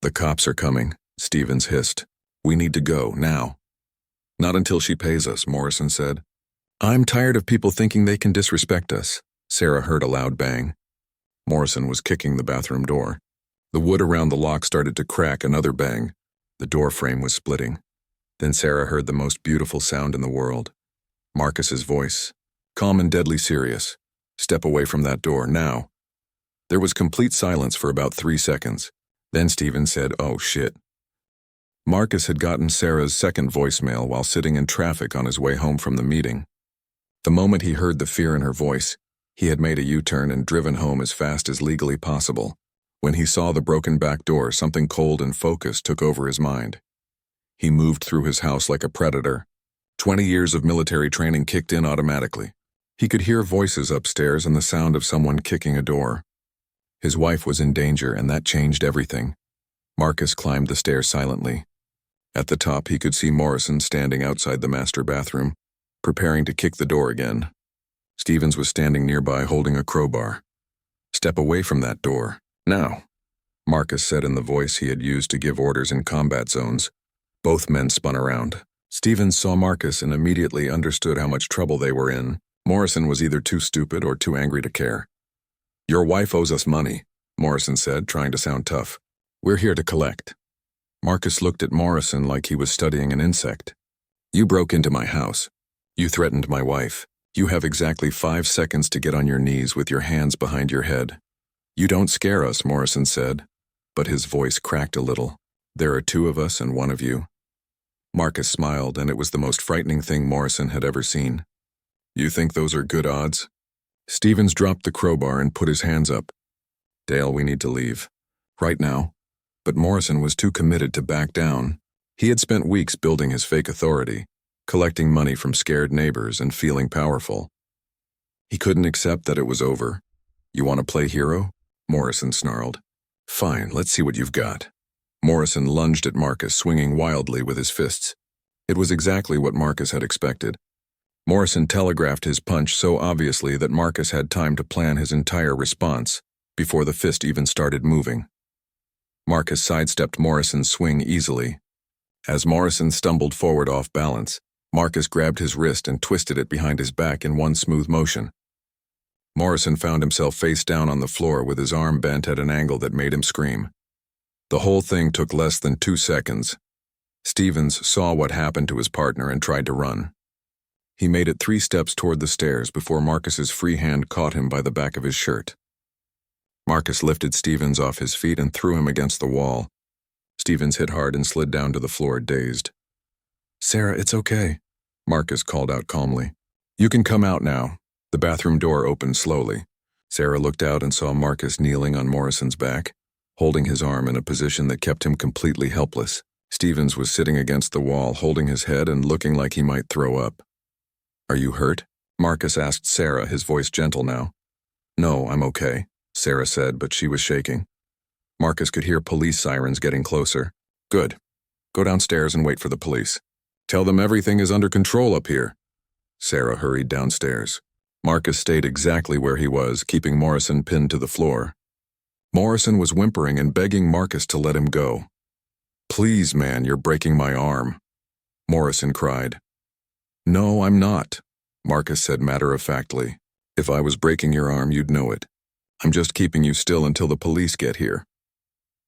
"The cops are coming," Stevens hissed. "We need to go, now." "Not until she pays us," Morrison said. "I'm tired of people thinking they can disrespect us." Sarah heard a loud bang. Morrison was kicking the bathroom door. The wood around the lock started to crack, another bang. The door frame was splitting. Then Sarah heard the most beautiful sound in the world. Marcus's voice, calm and deadly serious. "Step away from that door, now." There was complete silence for about 3 seconds. Then Stevens said, "Oh, shit." Marcus had gotten Sarah's second voicemail while sitting in traffic on his way home from the meeting. The moment he heard the fear in her voice, He had made a U-turn and driven home as fast as legally possible. When he saw the broken back door, something cold and focused took over his mind. He moved through his house like a predator. 20 years of military training kicked in automatically. He could hear voices upstairs and the sound of someone kicking a door. His wife was in danger, and that changed everything. Marcus climbed the stairs silently. At the top, he could see Morrison standing outside the master bathroom, preparing to kick the door again. Stevens was standing nearby holding a crowbar. "Step away from that door, now," Marcus said in the voice he had used to give orders in combat zones. Both men spun around. Stevens saw Marcus and immediately understood how much trouble they were in. Morrison was either too stupid or too angry to care. "Your wife owes us money," Morrison said, trying to sound tough. "We're here to collect." Marcus looked at Morrison like he was studying an insect. "You broke into my house. You threatened my wife. You have exactly 5 seconds to get on your knees with your hands behind your head." "You don't scare us," Morrison said, but his voice cracked a little. "There are 2 of us and 1 of you." Marcus smiled, and it was the most frightening thing Morrison had ever seen. "You think those are good odds?" Stevens dropped the crowbar and put his hands up. "Dale, we need to leave. Right now." But Morrison was too committed to back down. He had spent weeks building his fake authority, collecting money from scared neighbors and feeling powerful. He couldn't accept that it was over. "You want to play hero?" Morrison snarled. "Fine, let's see what you've got." Morrison lunged at Marcus, swinging wildly with his fists. It was exactly what Marcus had expected. Morrison telegraphed his punch so obviously that Marcus had time to plan his entire response before the fist even started moving. Marcus sidestepped Morrison's swing easily. As Morrison stumbled forward off balance, Marcus grabbed his wrist and twisted it behind his back in one smooth motion. Morrison found himself face down on the floor with his arm bent at an angle that made him scream. The whole thing took less than 2 seconds. Stevens saw what happened to his partner and tried to run. He made it 3 steps toward the stairs before Marcus's free hand caught him by the back of his shirt. Marcus lifted Stevens off his feet and threw him against the wall. Stevens hit hard and slid down to the floor, dazed. "Sarah, it's okay," Marcus called out calmly. "You can come out now." The bathroom door opened slowly. Sarah looked out and saw Marcus kneeling on Morrison's back, holding his arm in a position that kept him completely helpless. Stevens was sitting against the wall, holding his head and looking like he might throw up. "Are you hurt?" Marcus asked Sarah, his voice gentle now. "No, I'm okay," Sarah said, but she was shaking. Marcus could hear police sirens getting closer. "Good. Go downstairs and wait for the police. Tell them everything is under control up here." Sarah hurried downstairs. Marcus stayed exactly where he was, keeping Morrison pinned to the floor. Morrison was whimpering and begging Marcus to let him go. "Please, man, you're breaking my arm," Morrison cried. "No, I'm not," Marcus said matter-of-factly. "If I was breaking your arm, you'd know it. I'm just keeping you still until the police get here."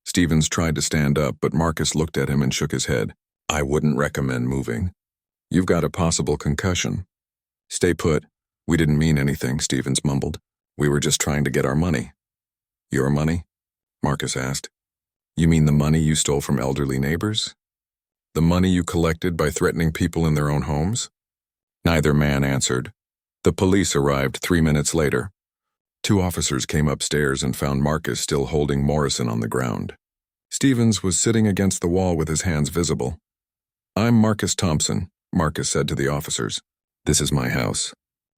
Stevens tried to stand up, but Marcus looked at him and shook his head. "I wouldn't recommend moving. You've got a possible concussion." "Stay put. We didn't mean anything," Stevens mumbled. "We were just trying to get our money." "Your money?" Marcus asked. "You mean the money you stole from elderly neighbors? The money you collected by threatening people in their own homes?" Neither man answered. The police arrived 3 minutes later. 2 officers came upstairs and found Marcus still holding Morrison on the ground. Stevens was sitting against the wall with his hands visible. "I'm Marcus Thompson," Marcus said to the officers. "This is my house.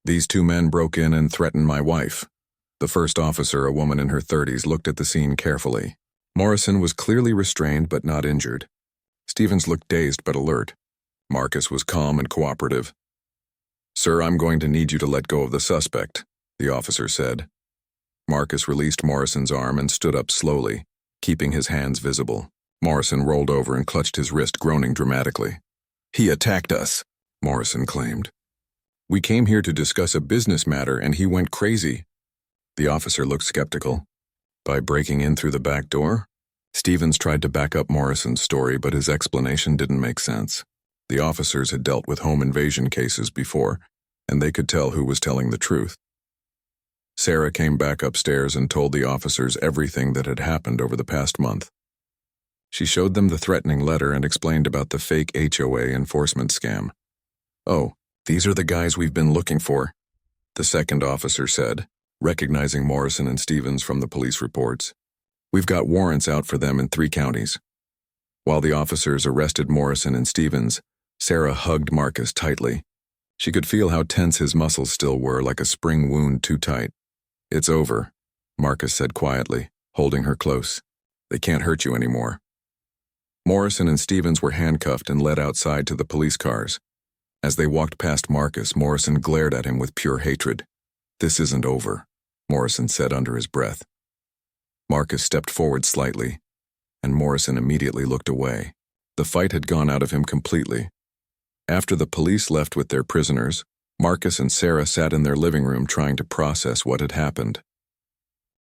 These 2 men broke in and threatened my wife." The first officer, a woman in her 30s, looked at the scene carefully. Morrison was clearly restrained but not injured. Stevens looked dazed but alert. Marcus was calm and cooperative. "Sir, I'm going to need you to let go of the suspect," the officer said. Marcus released Morrison's arm and stood up slowly, keeping his hands visible. Morrison rolled over and clutched his wrist, groaning dramatically. "He attacked us," Morrison claimed. "We came here to discuss a business matter and he went crazy." The officer looked skeptical. "By breaking in through the back door?" Stevens tried to back up Morrison's story, but his explanation didn't make sense. The officers had dealt with home invasion cases before, and they could tell who was telling the truth. Sarah came back upstairs and told the officers everything that had happened over the past month. She showed them the threatening letter and explained about the fake HOA enforcement scam. "Oh, these are the guys we've been looking for," the second officer said. recognizing Morrison and Stevens from the police reports. "We've got warrants out for them in 3 counties." While the officers arrested Morrison and Stevens, Sarah hugged Marcus tightly. She could feel how tense his muscles still were, like a spring wound too tight. "It's over," Marcus said quietly, holding her close. "They can't hurt you anymore." Morrison and Stevens were handcuffed and led outside to the police cars. As they walked past Marcus, Morrison glared at him with pure hatred. "This isn't over," Morrison said under his breath. Marcus stepped forward slightly, and Morrison immediately looked away. The fight had gone out of him completely. After the police left with their prisoners, Marcus and Sarah sat in their living room trying to process what had happened.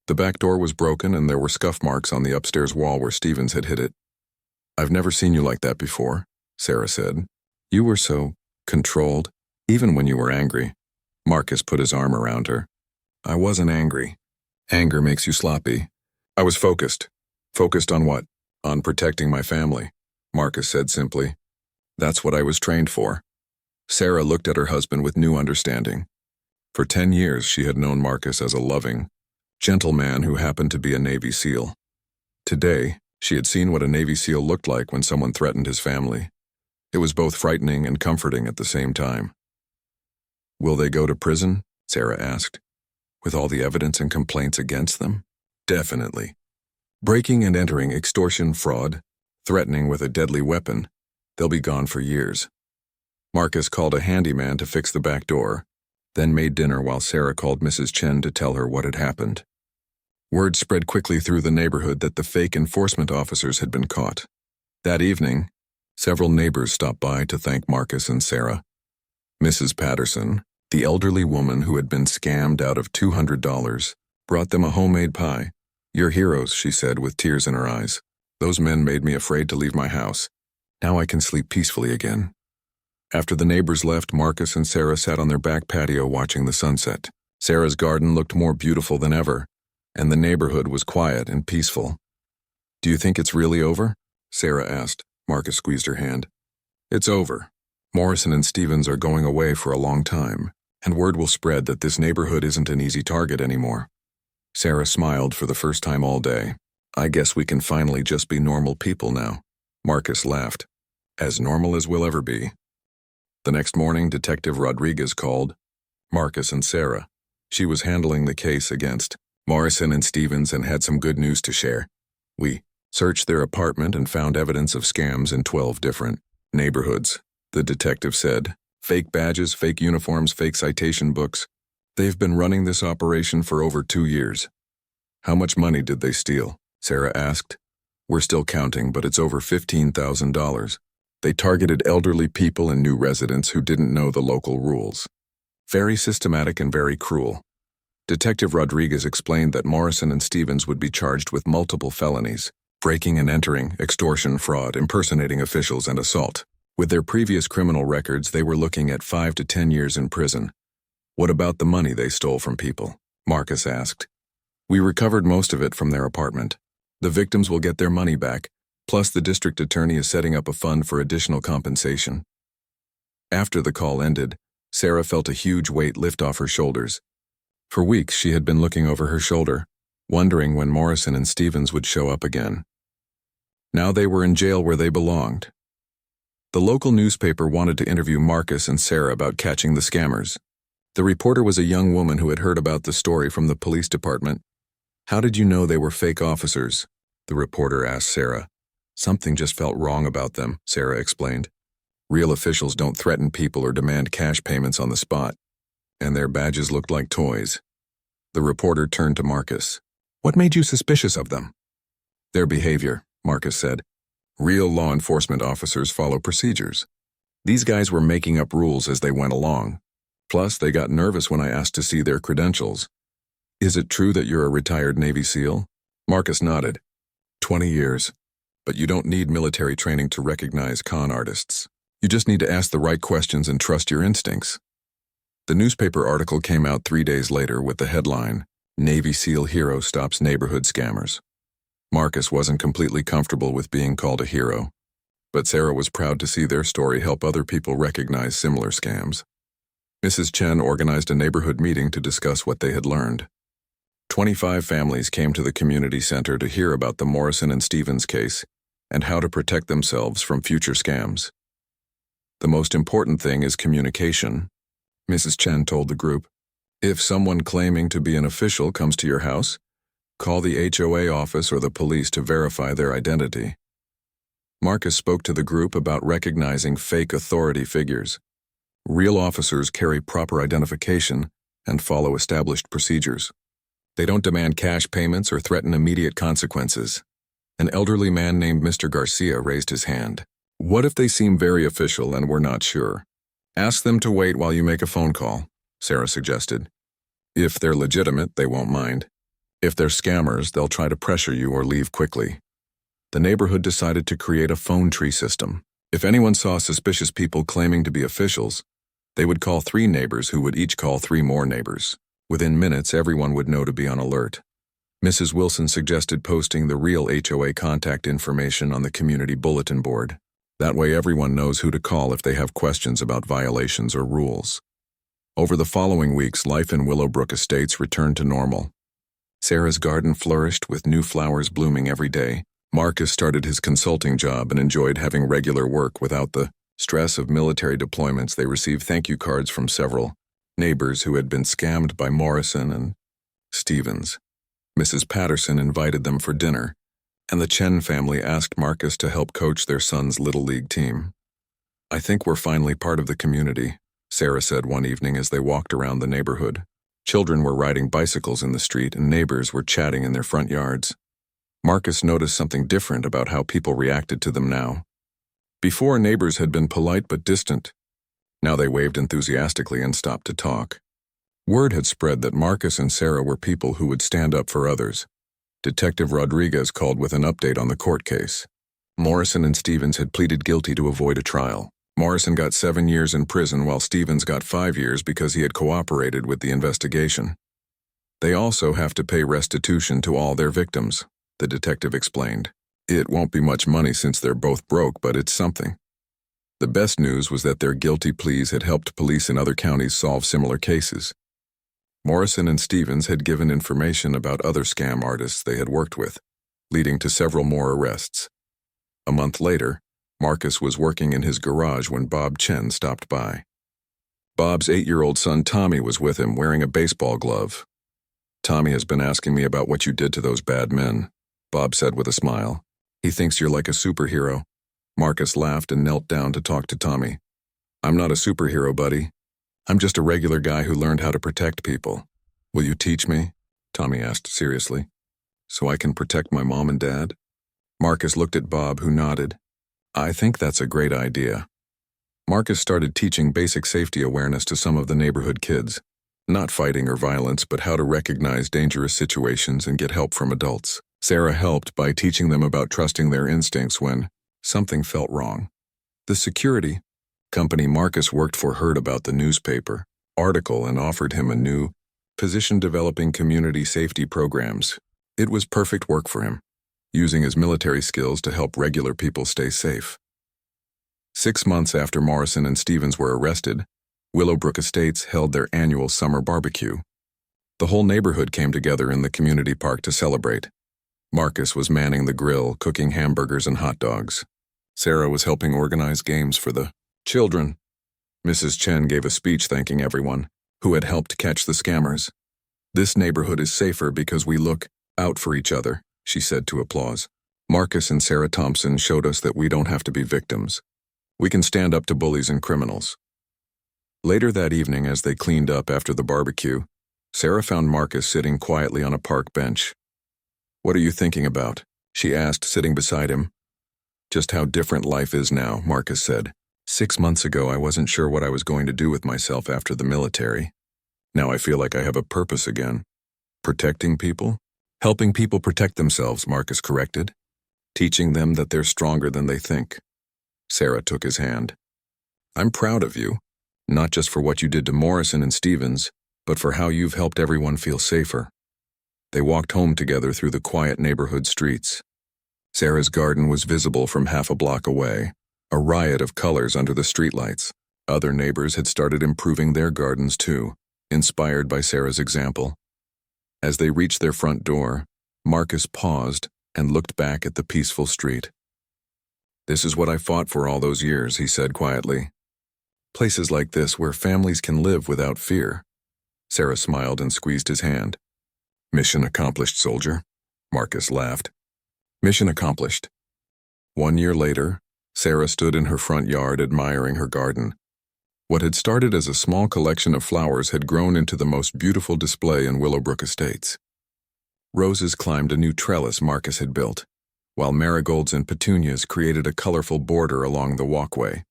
The back door was broken and there were scuff marks on the upstairs wall where Stevens had hit it. "I've never seen you like that before," Sarah said. "You were so controlled, even when you were angry." Marcus put his arm around her. "I wasn't angry. Anger makes you sloppy. I was focused." "Focused on what?" "On protecting my family," Marcus said simply. "That's what I was trained for." Sarah looked at her husband with new understanding. For 10 years she had known Marcus as a loving, gentle man who happened to be a Navy SEAL. Today, she had seen what a Navy SEAL looked like when someone threatened his family. It was both frightening and comforting at the same time. "Will they go to prison?" Sarah asked. "With all the evidence and complaints against them?" "Definitely. Breaking and entering, extortion, fraud, threatening with a deadly weapon. They'll be gone for years." Marcus called a handyman to fix the back door, then made dinner while Sarah called Mrs. Chen to tell her what had happened. Word spread quickly through the neighborhood that the fake enforcement officers had been caught. That evening, several neighbors stopped by to thank Marcus and Sarah. Mrs. Patterson, the elderly woman who had been scammed out of $200, brought them a homemade pie. "You're heroes," she said with tears in her eyes. "Those men made me afraid to leave my house. Now I can sleep peacefully again." After the neighbors left, Marcus and Sarah sat on their back patio watching the sunset. Sarah's garden looked more beautiful than ever, and the neighborhood was quiet and peaceful. "Do you think it's really over?" Sarah asked. Marcus squeezed her hand. "It's over. Morrison and Stevens are going away for a long time, and word will spread that this neighborhood isn't an easy target anymore." Sarah smiled for the first time all day. "I guess we can finally just be normal people now." Marcus laughed. "As normal as we'll ever be." The next morning, Detective Rodriguez called Marcus and Sarah. She was handling the case against Morrison and Stevens and had some good news to share. "We searched their apartment and found evidence of scams in 12 different neighborhoods," the detective said. "Fake badges, fake uniforms, fake citation books. They've been running this operation for over 2 years." "How much money did they steal?" Sarah asked. "We're still counting, but it's over $15,000. They targeted elderly people and new residents who didn't know the local rules. Very systematic and very cruel." Detective Rodriguez explained that Morrison and Stevens would be charged with multiple felonies: breaking and entering, extortion, fraud, impersonating officials, and assault. With their previous criminal records, they were looking at 5 to 10 years in prison. "What about the money they stole from people?" Marcus asked. "We recovered most of it from their apartment. The victims will get their money back, plus the district attorney is setting up a fund for additional compensation." After the call ended, Sarah felt a huge weight lift off her shoulders. For weeks she had been looking over her shoulder, wondering when Morrison and Stevens would show up again. Now they were in jail where they belonged. The local newspaper wanted to interview Marcus and Sarah about catching the scammers. The reporter was a young woman who had heard about the story from the police department. "How did you know they were fake officers?" the reporter asked Sarah. "Something just felt wrong about them," Sarah explained. "Real officials don't threaten people or demand cash payments on the spot. And their badges looked like toys." The reporter turned to Marcus. "What made you suspicious of them?" "Their behavior," Marcus said. "Real law enforcement officers follow procedures. These guys were making up rules as they went along. Plus, they got nervous when I asked to see their credentials." "Is it true that you're a retired Navy SEAL?" Marcus nodded. 20 years. But you don't need military training to recognize con artists. You just need to ask the right questions and trust your instincts." The newspaper article came out 3 days later with the headline, "Navy SEAL Hero Stops Neighborhood Scammers." Marcus wasn't completely comfortable with being called a hero, but Sarah was proud to see their story help other people recognize similar scams. Mrs. Chen organized a neighborhood meeting to discuss what they had learned. 25 families came to the community center to hear about the Morrison and Stevens case and how to protect themselves from future scams. The most important thing is communication, Mrs. Chen told the group. If someone claiming to be an official comes to your house, call the HOA office or the police to verify their identity. Marcus spoke to the group about recognizing fake authority figures. Real officers carry proper identification and follow established procedures. They don't demand cash payments or threaten immediate consequences. An elderly man named Mr. Garcia raised his hand. What if they seem very official and we're not sure? Ask them to wait while you make a phone call, Sarah suggested. If they're legitimate, they won't mind. If they're scammers, they'll try to pressure you or leave quickly. The neighborhood decided to create a phone tree system. If anyone saw suspicious people claiming to be officials, they would call 3 neighbors who would each call 3 more neighbors. Within minutes, everyone would know to be on alert. Mrs. Wilson suggested posting the real HOA contact information on the community bulletin board. That way everyone knows who to call if they have questions about violations or rules. Over the following weeks, life in Willowbrook Estates returned to normal. Sarah's garden flourished with new flowers blooming every day. Marcus started his consulting job and enjoyed having regular work without the stress of military deployments. They received thank you cards from several neighbors who had been scammed by Morrison and Stevens. Mrs. Patterson invited them for dinner, and the Chen family asked Marcus to help coach their son's Little League team. I think we're finally part of the community, Sarah said one evening as they walked around the neighborhood. Children were riding bicycles in the street and neighbors were chatting in their front yards. Marcus noticed something different about how people reacted to them now. Before, neighbors had been polite but distant. Now they waved enthusiastically and stopped to talk. Word had spread that Marcus and Sarah were people who would stand up for others. Detective Rodriguez called with an update on the court case. Morrison and Stevens had pleaded guilty to avoid a trial. Morrison got 7 years in prison while Stevens got 5 years because he had cooperated with the investigation. They also have to pay restitution to all their victims, the detective explained. It won't be much money since they're both broke, but it's something. The best news was that their guilty pleas had helped police in other counties solve similar cases. Morrison and Stevens had given information about other scam artists they had worked with, leading to several more arrests. A month later, Marcus was working in his garage when Bob Chen stopped by. Bob's 8-year-old son Tommy was with him wearing a baseball glove. Tommy has been asking me about what you did to those bad men, Bob said with a smile. He thinks you're like a superhero. Marcus laughed and knelt down to talk to Tommy. I'm not a superhero, buddy. I'm just a regular guy who learned how to protect people. Will you teach me? Tommy asked seriously. So I can protect my mom and dad? Marcus looked at Bob, who nodded. I think that's a great idea. Marcus started teaching basic safety awareness to some of the neighborhood kids. Not fighting or violence, but how to recognize dangerous situations and get help from adults. Sarah helped by teaching them about trusting their instincts when something felt wrong. The security company Marcus worked for heard about the newspaper article and offered him a new position developing community safety programs. It was perfect work for him, using his military skills to help regular people stay safe. 6 months after Morrison and Stevens were arrested, Willowbrook Estates held their annual summer barbecue. The whole neighborhood came together in the community park to celebrate. Marcus was manning the grill, cooking hamburgers and hot dogs. Sarah was helping organize games for the children. Mrs. Chen gave a speech thanking everyone who had helped catch the scammers. This neighborhood is safer because we look out for each other, she said to applause. Marcus and Sarah Thompson showed us that we don't have to be victims. We can stand up to bullies and criminals. Later that evening, as they cleaned up after the barbecue, Sarah found Marcus sitting quietly on a park bench. What are you thinking about? She asked, sitting beside him. Just how different life is now, Marcus said. 6 months ago, I wasn't sure what I was going to do with myself after the military. Now I feel like I have a purpose again. Protecting people? Helping people protect themselves, Marcus corrected. Teaching them that they're stronger than they think. Sarah took his hand. I'm proud of you, not just for what you did to Morrison and Stevens, but for how you've helped everyone feel safer. They walked home together through the quiet neighborhood streets. Sarah's garden was visible from half a block away, a riot of colors under the streetlights. Other neighbors had started improving their gardens too, inspired by Sarah's example. As they reached their front door, Marcus paused and looked back at the peaceful street. "This is what I fought for all those years," he said quietly. "Places like this where families can live without fear." Sarah smiled and squeezed his hand. "Mission accomplished, soldier." Marcus laughed. "Mission accomplished." 1 year later, Sarah stood in her front yard admiring her garden. What had started as a small collection of flowers had grown into the most beautiful display in Willowbrook Estates. Roses climbed a new trellis Marcus had built, while marigolds and petunias created a colorful border along the walkway.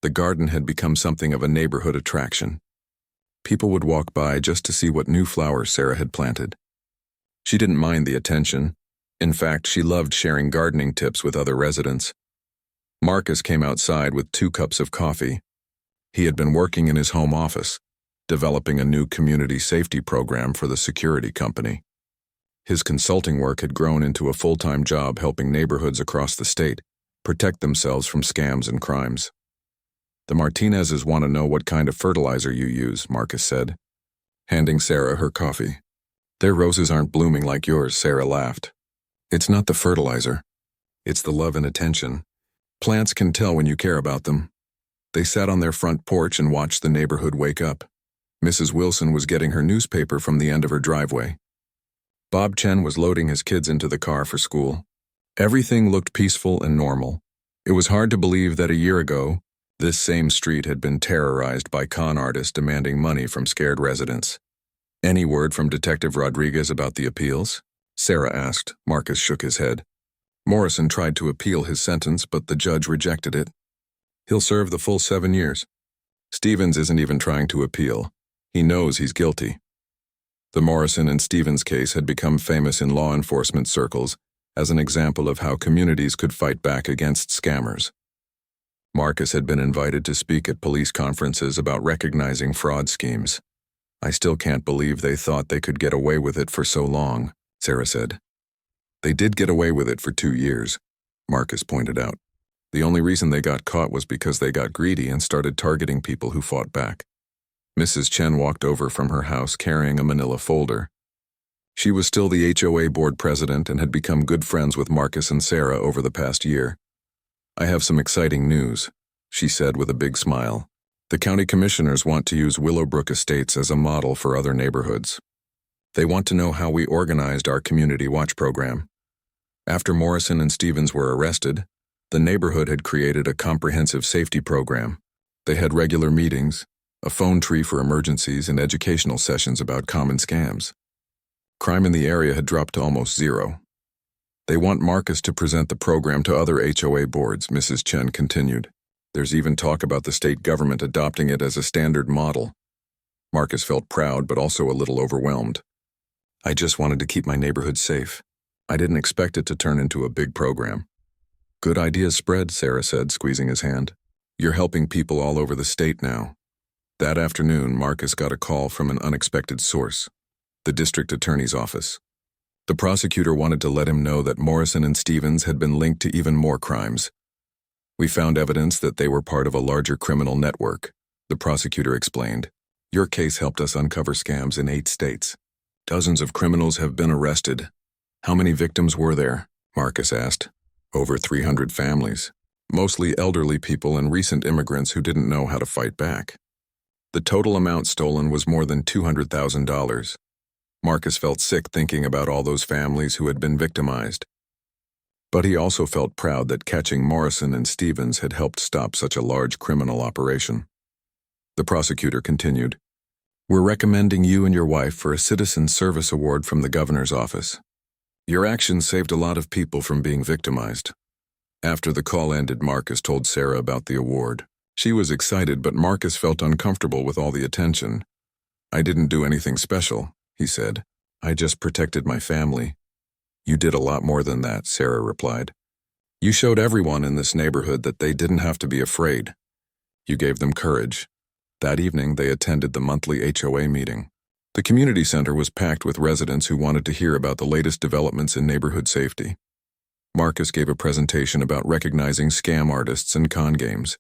The garden had become something of a neighborhood attraction. People would walk by just to see what new flowers Sarah had planted. She didn't mind the attention. In fact, she loved sharing gardening tips with other residents. Marcus came outside with 2 cups of coffee. He had been working in his home office, developing a new community safety program for the security company. His consulting work had grown into a full-time job helping neighborhoods across the state protect themselves from scams and crimes. "The Martinezes want to know what kind of fertilizer you use," Marcus said, handing Sarah her coffee. "Their roses aren't blooming like yours," Sarah laughed. "It's not the fertilizer. It's the love and attention. Plants can tell when you care about them." They sat on their front porch and watched the neighborhood wake up. Mrs. Wilson was getting her newspaper from the end of her driveway. Bob Chen was loading his kids into the car for school. Everything looked peaceful and normal. It was hard to believe that a year ago, this same street had been terrorized by con artists demanding money from scared residents. "Any word from Detective Rodriguez about the appeals?" Sarah asked. Marcus shook his head. "Morrison tried to appeal his sentence, but the judge rejected it. He'll serve the full 7 years. Stevens isn't even trying to appeal. He knows he's guilty." The Morrison and Stevens case had become famous in law enforcement circles as an example of how communities could fight back against scammers. Marcus had been invited to speak at police conferences about recognizing fraud schemes. "I still can't believe they thought they could get away with it for so long," Sarah said. "They did get away with it for 2 years," Marcus pointed out. "The only reason they got caught was because they got greedy and started targeting people who fought back." Mrs. Chen walked over from her house carrying a manila folder. She was still the HOA board president and had become good friends with Marcus and Sarah over the past year. "I have some exciting news," she said with a big smile. "The county commissioners want to use Willowbrook Estates as a model for other neighborhoods. They want to know how we organized our community watch program. After Morrison and Stevens were arrested, the neighborhood had created a comprehensive safety program. They had regular meetings, a phone tree for emergencies, and educational sessions about common scams. Crime in the area had dropped to almost zero. They want Marcus to present the program to other HOA boards," Mrs. Chen continued. "There's even talk about the state government adopting it as a standard model." Marcus felt proud but also a little overwhelmed. "I just wanted to keep my neighborhood safe. I didn't expect it to turn into a big program." "Good ideas spread," Sarah said, squeezing his hand. "You're helping people all over the state now." That afternoon, Marcus got a call from an unexpected source, the district attorney's office. The prosecutor wanted to let him know that Morrison and Stevens had been linked to even more crimes. "We found evidence that they were part of a larger criminal network," the prosecutor explained. "Your case helped us uncover scams in 8 states. Dozens of criminals have been arrested." "How many victims were there?" Marcus asked. "Over 300 families, mostly elderly people and recent immigrants who didn't know how to fight back. The total amount stolen was more than $200,000. Marcus felt sick thinking about all those families who had been victimized. But he also felt proud that catching Morrison and Stevens had helped stop such a large criminal operation. The prosecutor continued, "We're recommending you and your wife for a Citizen Service Award from the governor's office. Your actions saved a lot of people from being victimized." After the call ended, Marcus told Sarah about the award. She was excited, but Marcus felt uncomfortable with all the attention. "I didn't do anything special," he said. "I just protected my family." "You did a lot more than that," Sarah replied. "You showed everyone in this neighborhood that they didn't have to be afraid. You gave them courage." That evening, they attended the monthly HOA meeting. The community center was packed with residents who wanted to hear about the latest developments in neighborhood safety. Marcus gave a presentation about recognizing scam artists and con games.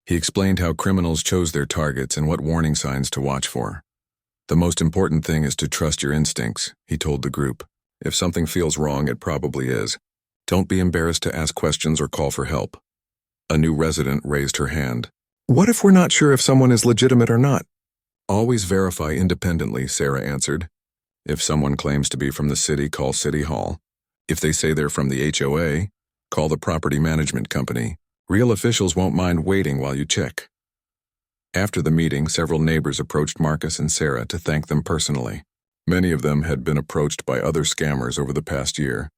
He explained how criminals chose their targets and what warning signs to watch for. The most important thing is to trust your instincts, he told the group. If something feels wrong, it probably is. Don't be embarrassed to ask questions or call for help. A new resident raised her hand. What if we're not sure if someone is legitimate or not? Always verify independently, Sarah answered. If someone claims to be from the city, call City Hall. If they say they're from the HOA, call the property management company. Real officials won't mind waiting while you check. After the meeting, several neighbors approached Marcus and Sarah to thank them personally. Many of them had been approached by other scammers over the past year,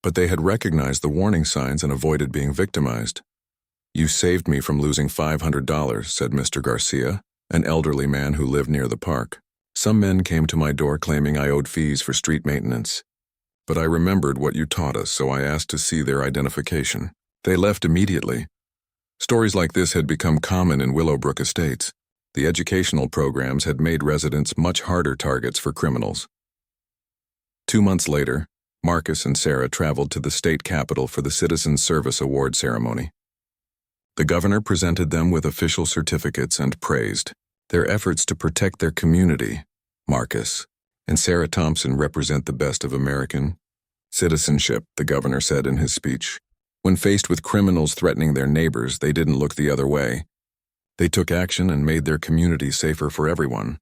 but they had recognized the warning signs and avoided being victimized. You saved me from losing $500, said Mr. Garcia, an elderly man who lived near the park. Some men came to my door claiming I owed fees for street maintenance. But I remembered what you taught us, so I asked to see their identification. They left immediately. Stories like this had become common in Willowbrook Estates. The educational programs had made residents much harder targets for criminals. 2 months later, Marcus and Sarah traveled to the state capitol for the Citizens Service Award ceremony. The governor presented them with official certificates and praised their efforts to protect their community. Marcus and Sarah Thompson represent the best of American citizenship, the governor said in his speech. When faced with criminals threatening their neighbors, they didn't look the other way. They took action and made their community safer for everyone.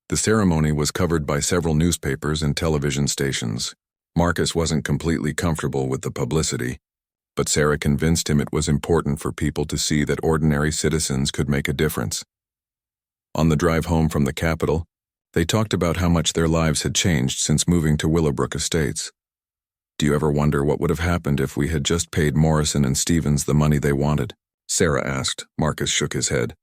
The ceremony was covered by several newspapers and television stations. Marcus wasn't completely comfortable with the publicity, but Sarah convinced him it was important for people to see that ordinary citizens could make a difference. On the drive home from the Capitol, they talked about how much their lives had changed since moving to Willowbrook Estates. Do you ever wonder what would have happened if we had just paid Morrison and Stevens the money they wanted? Sarah asked. Marcus shook his head.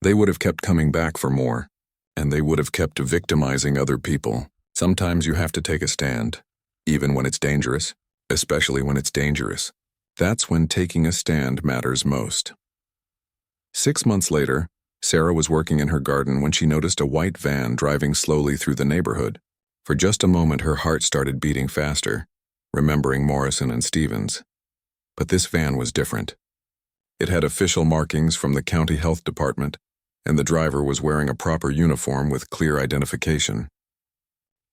They would have kept coming back for more, and they would have kept victimizing other people. Sometimes you have to take a stand, even when it's dangerous, especially when it's dangerous. That's when taking a stand matters most. 6 months later, Sarah was working in her garden when she noticed a white van driving slowly through the neighborhood. For just a moment, her heart started beating faster, remembering Morrison and Stevens. But this van was different. It had official markings from the county health department, and the driver was wearing a proper uniform with clear identification.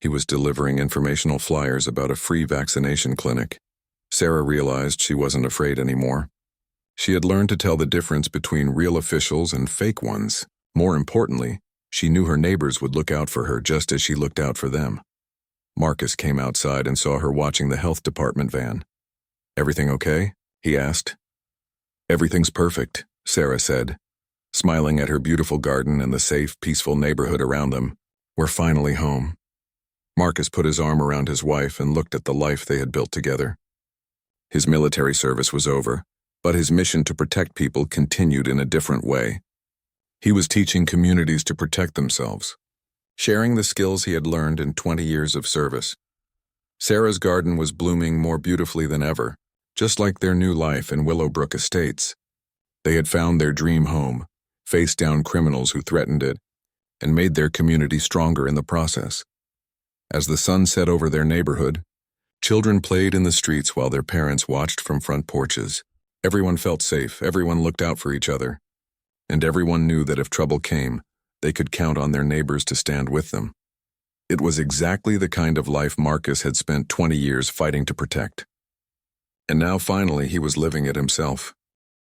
He was delivering informational flyers about a free vaccination clinic. Sarah realized she wasn't afraid anymore. She had learned to tell the difference between real officials and fake ones. More importantly, she knew her neighbors would look out for her just as she looked out for them. Marcus came outside and saw her watching the health department van. Everything okay? He asked. Everything's perfect, Sarah said, smiling at her beautiful garden and the safe, peaceful neighborhood around them. We're finally home. Marcus put his arm around his wife and looked at the life they had built together. His military service was over, but his mission to protect people continued in a different way. He was teaching communities to protect themselves, sharing the skills he had learned in 20 years of service. Sarah's garden was blooming more beautifully than ever, just like their new life in Willowbrook Estates. They had found their dream home, faced down criminals who threatened it, and made their community stronger in the process. As the sun set over their neighborhood, children played in the streets while their parents watched from front porches. Everyone felt safe, everyone looked out for each other, and everyone knew that if trouble came, they could count on their neighbors to stand with them. It was exactly the kind of life Marcus had spent 20 years fighting to protect. And now finally he was living it himself.